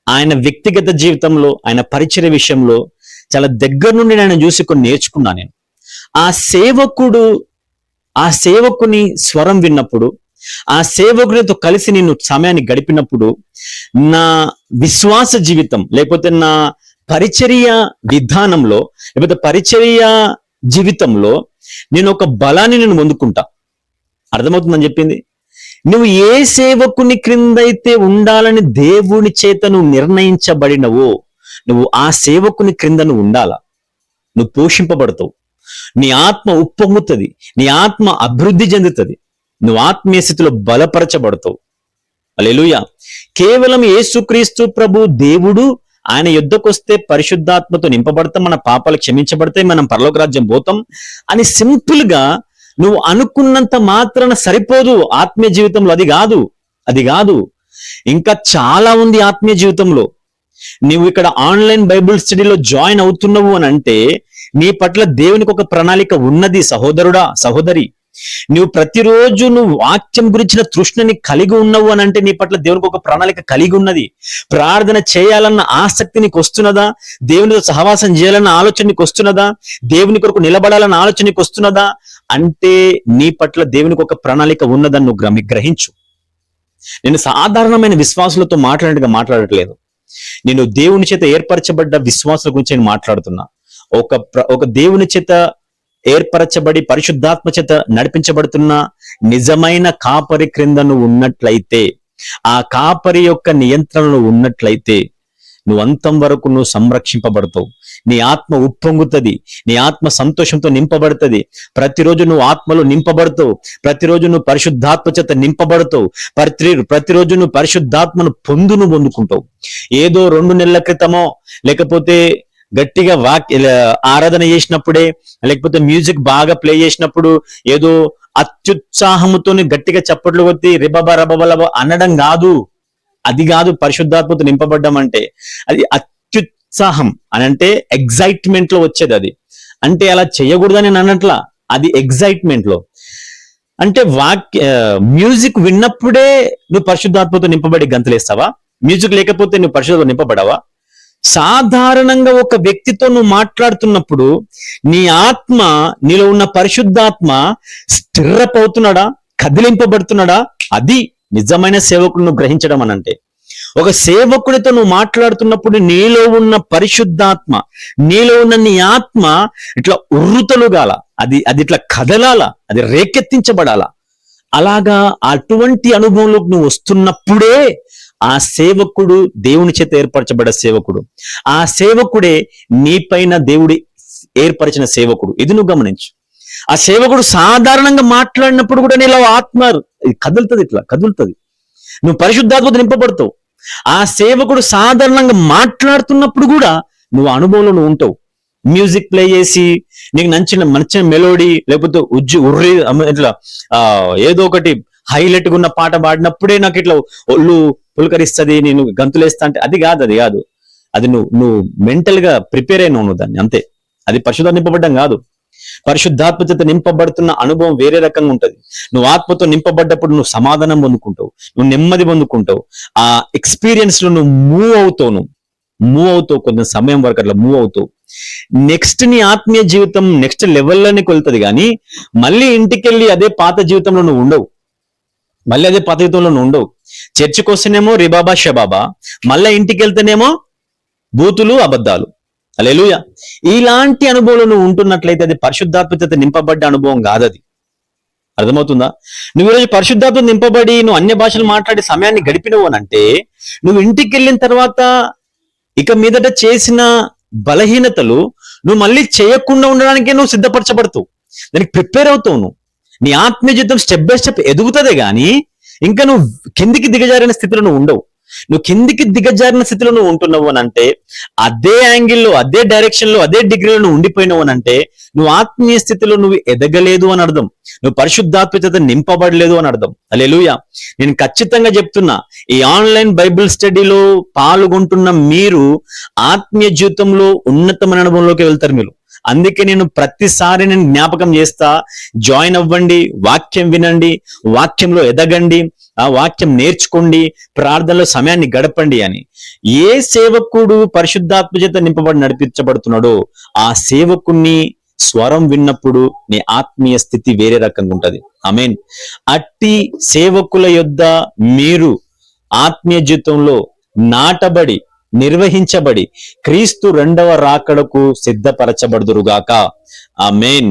ఆయన వ్యక్తిగత జీవితంలో, ఆయన పరిచర్య విషయంలో చాలా దగ్గర నుండి నేను చూసి కొన్ని నేర్చుకున్నా. నేను ఆ సేవకుని స్వరం విన్నప్పుడు, ఆ సేవకునితో కలిసి నేను సమయాన్ని గడిపినప్పుడు నా విశ్వాస జీవితం, లేకపోతే నా పరిచర్య విధానంలో, లేకపోతే పరిచర్య జీవితంలో నేను ఒక బలాన్ని నేను పొందుకుంటా. అర్థమవుతుందని చెప్పింది. నువ్వు ఏ సేవకుని క్రిందైతే ఉండాలని దేవుని చేత నువ్వు నిర్ణయించబడినవో, నువ్వు ఆ సేవకుని క్రింద నువ్వు ఉండాలా. నువ్వు పోషింపబడతావు, నీ ఆత్మ ఉప్పొంగుతుంది, నీ ఆత్మ అభివృద్ధి చెందుతుంది, నువ్వు ఆత్మీయ స్థితిలో బలపరచబడతావు. హల్లెలూయా. కేవలం యేసుక్రీస్తు ప్రభు దేవుడు, ఆయన యుద్ధకు వస్తే పరిశుద్ధాత్మతో నింపబడతాం, మన పాపాలు క్షమించబడతాయి, మనం పరలోక రాజ్యం పోతాం అని సింపుల్ గా నువ్వు అనుకున్నంత మాత్రాన సరిపోదు ఆత్మీయ జీవితంలో. అది కాదు. ఇంకా చాలా ఉంది ఆత్మీయ జీవితంలో. నువ్వు ఇక్కడ ఆన్లైన్ బైబిల్ స్టడీలో జాయిన్ అవుతున్నావు అని అంటే నీ పట్ల దేవునికి ఒక ప్రణాళిక ఉన్నది సహోదరుడా, సహోదరి. నువ్వు ప్రతిరోజు నువ్వు వాక్యం గురించిన తృష్ణని కలిగి ఉన్నావు అని అంటే నీ పట్ల దేవునికి ఒక ప్రణాళిక కలిగి ఉన్నది. ప్రార్థన చేయాలన్న ఆసక్తి నీకు వస్తున్నదా? దేవునితో సహవాసం చేయాలన్న ఆలోచన నీకు వస్తున్నదా? దేవుని కొరకు నిలబడాలన్న ఆలోచన నీకు వస్తున్నదా? అంటే నీ పట్ల దేవునికి ఒక ప్రణాళిక ఉన్నదని నువ్వు గ్రహించు. నేను సాధారణమైన విశ్వాసులతో మాట్లాడట్లేదు. నేను దేవుని చేత ఏర్పరచబడ్డ విశ్వాసుల గురించి నేను మాట్లాడుతున్నా. ఒక దేవుని చేత ఏర్పరచబడి పరిశుద్ధాత్మ చేత నడిపించబడుతున్న నిజమైన కాపరి క్రింద నువ్వు ఉన్నట్లయితే, ఆ కాపరి యొక్క నియంత్రణలో ఉన్నట్లయితే నువ్వు అంతం వరకు నువ్వు సంరక్షింపబడతావు. నీ ఆత్మ ఉప్పొంగుతుంది, నీ ఆత్మ సంతోషంతో నింపబడుతుంది. ప్రతిరోజు నువ్వు ఆత్మలో నింపబడతావు, ప్రతిరోజు నువ్వు పరిశుద్ధాత్మ చేత నింపబడతావు, ప్రతిరోజు నువ్వు పరిశుద్ధాత్మను పొందుకుంటావు. ఏదో 2 నెలల క్రితమో, లేకపోతే గట్టిగా ఆరాధన చేసినప్పుడే, లేకపోతే మ్యూజిక్ బాగా ప్లే చేసినప్పుడు ఏదో అత్యుత్సాహముతో గట్టిగా చప్పట్లు కొట్టి రిబబ రబబలబ అనడం కాదు. అది కాదు పరిశుద్ధాత్మతో నింపబడ్డం అంటే. అది అత్యుత్సాహం అని అంటే ఎగ్జైట్మెంట్ లో వచ్చేది. అది అంటే అలా చేయకూడదని నేను అన్నట్లా, అది ఎగ్జైట్మెంట్ లో. అంటే మ్యూజిక్ విన్నప్పుడే నువ్వు పరిశుద్ధాత్మతో నింపబడి గంతులేస్తావా? మ్యూజిక్ లేకపోతే నువ్వు పరిశుద్ధాత్మతో నింపబడవా? సాధారణంగా ఒక వ్యక్తితో నువ్వు మాట్లాడుతున్నప్పుడు నీ ఆత్మ, నీలో ఉన్న పరిశుద్ధాత్మ స్టిర్రప్ అవుతున్నాడా, కదిలింపబడుతున్నాడా? అది నిజమైన సేవకుడు నువ్వు గ్రహించడం అనంటే. ఒక సేవకుడితో నువ్వు మాట్లాడుతున్నప్పుడు నీలో ఉన్న పరిశుద్ధాత్మ, నీలో ఉన్న నీ ఆత్మ ఇట్లా ఉర్రుతలుగాల, అది ఇట్లా కదలాల, అది రేకెత్తించబడాల. అలాగా అటువంటి అనుభవంలోకి నువ్వు వస్తున్నప్పుడే ఆ సేవకుడు దేవుని చేత ఏర్పరచబడ్డ సేవకుడు, ఆ సేవకుడే నీ పైన దేవుడి ఏర్పరిచిన సేవకుడు. ఇది నువ్వు గమనించు. ఆ సేవకుడు సాధారణంగా మాట్లాడినప్పుడు కూడా నీలో ఆత్మ కదులుతుంది, ఇట్లా కదులుతుంది, నువ్వు పరిశుద్ధాత్మతో నింపబడతావు. ఆ సేవకుడు సాధారణంగా మాట్లాడుతున్నప్పుడు కూడా నువ్వు అనుభవంలో నువ్వు ఉంటావు. మ్యూజిక్ ప్లే చేసి నీకు నచ్చిన మెలోడీ, లేకపోతే ఉర్రి ఇట్లా ఏదో ఒకటి హైలైట్ గా ఉన్న పాట పాడినప్పుడే నాకు ఇట్లా ఒళ్ళు పులకరిస్తుంది, నేను గంతులేస్తా అంటే అది కాదు. అది నువ్వు మెంటల్ గా ప్రిపేర్ అయినావు నువ్వు దాన్ని, అంతే. అది పరిశుద్ధాత్మ నింపబడ్డం కాదు. పరిశుద్ధాత్మ చేత నింపబడుతున్న అనుభవం వేరే రకంగా ఉంటది. నువ్వు ఆత్మతో నింపబడ్డప్పుడు నువ్వు సమాధానం పొందుకుంటావు, నువ్వు నెమ్మది పొందుకుంటావు. ఆ ఎక్స్పీరియన్స్ లో నువ్వు మూవ్ అవుతావు కొంత సమయం వరకు అట్లా మూవ్ అవుతావు. నెక్స్ట్ నీ ఆత్మీయ జీవితం నెక్స్ట్ లెవెల్లోనే వెళ్తుంది. కానీ మళ్ళీ ఇంటికెళ్ళి అదే పాత జీవితంలో నువ్వు ఉండవు. చర్చికి వస్తేనేమో రిబాబా షబాబా, మళ్ళీ ఇంటికి వెళ్తేనేమో బూతులు అబద్ధాలు. హల్లెలూయా. ఇలాంటి అనుభవంలో నువ్వు ఉంటున్నట్లయితే అది పరిశుద్ధాత్మ చేత నింపబడ్డ అనుభవం కాదది. అర్థమవుతుందా? నువ్వు ఈరోజు పరిశుద్ధాత్మ నింపబడి నువ్వు అన్య భాషలు మాట్లాడే సమయాన్ని గడిపినవు అని అంటే, నువ్వు ఇంటికి వెళ్ళిన తర్వాత ఇక మీదట చేసిన బలహీనతలు నువ్వు మళ్ళీ చేయకుండా ఉండడానికే నువ్వు సిద్ధపరచబడుతావు, దానికి ప్రిపేర్ అవుతావు. నువ్వు నీ ఆత్మీయ జీవితం స్టెప్ బై స్టెప్ ఎదుగుతుందే గానీ ఇంకా నువ్వు కిందికి దిగజారిన స్థితిలో నువ్వు ఉండవు. నువ్వు కిందికి దిగజారిన స్థితిలో నువ్వు ఉంటున్నావు అని అంటే, అదే యాంగిల్లో, అదే డైరెక్షన్ లో, అదే డిగ్రీలో నువ్వు ఉండిపోయినావు అని అంటే, నువ్వు ఆత్మీయ స్థితిలో నువ్వు ఎదగలేదు అని అర్థం. నువ్వు పరిశుద్ధాత్మ చేత నింపబడలేదు అని అర్థం. హల్లెలూయా. నేను ఖచ్చితంగా చెప్తున్నా, ఈ ఆన్లైన్ బైబిల్ స్టడీలో పాల్గొంటున్న మీరు ఆత్మీయ జీవితంలో ఉన్నతమైన అనుభవంలోకి వెళ్తారు మీరు. అందుకే నేను ప్రతిసారి నేను జ్ఞాపకం చేస్తా, జాయిన్ అవ్వండి, వాక్యం వినండి, వాక్యంలో ఎదగండి, ఆ వాక్యం నేర్చుకోండి, ప్రార్థనలో సమయాన్ని గడపండి అని. ఏ సేవకుడు పరిశుద్ధాత్మ చేత నింపబడి నడిపించబడుతున్నాడో ఆ సేవకుని స్వరం విన్నప్పుడు నీ ఆత్మీయ స్థితి వేరే రకంగా ఉంటది. ఆమేన్. అట్టి సేవకుల యొద్ద మీరు ఆత్మీయ జీవితంలో నాటబడి, నిర్వహించబడి క్రీస్తు రెండవ రాకడకు సిద్ధపరచబడుదురుగాక. ఆమేన్.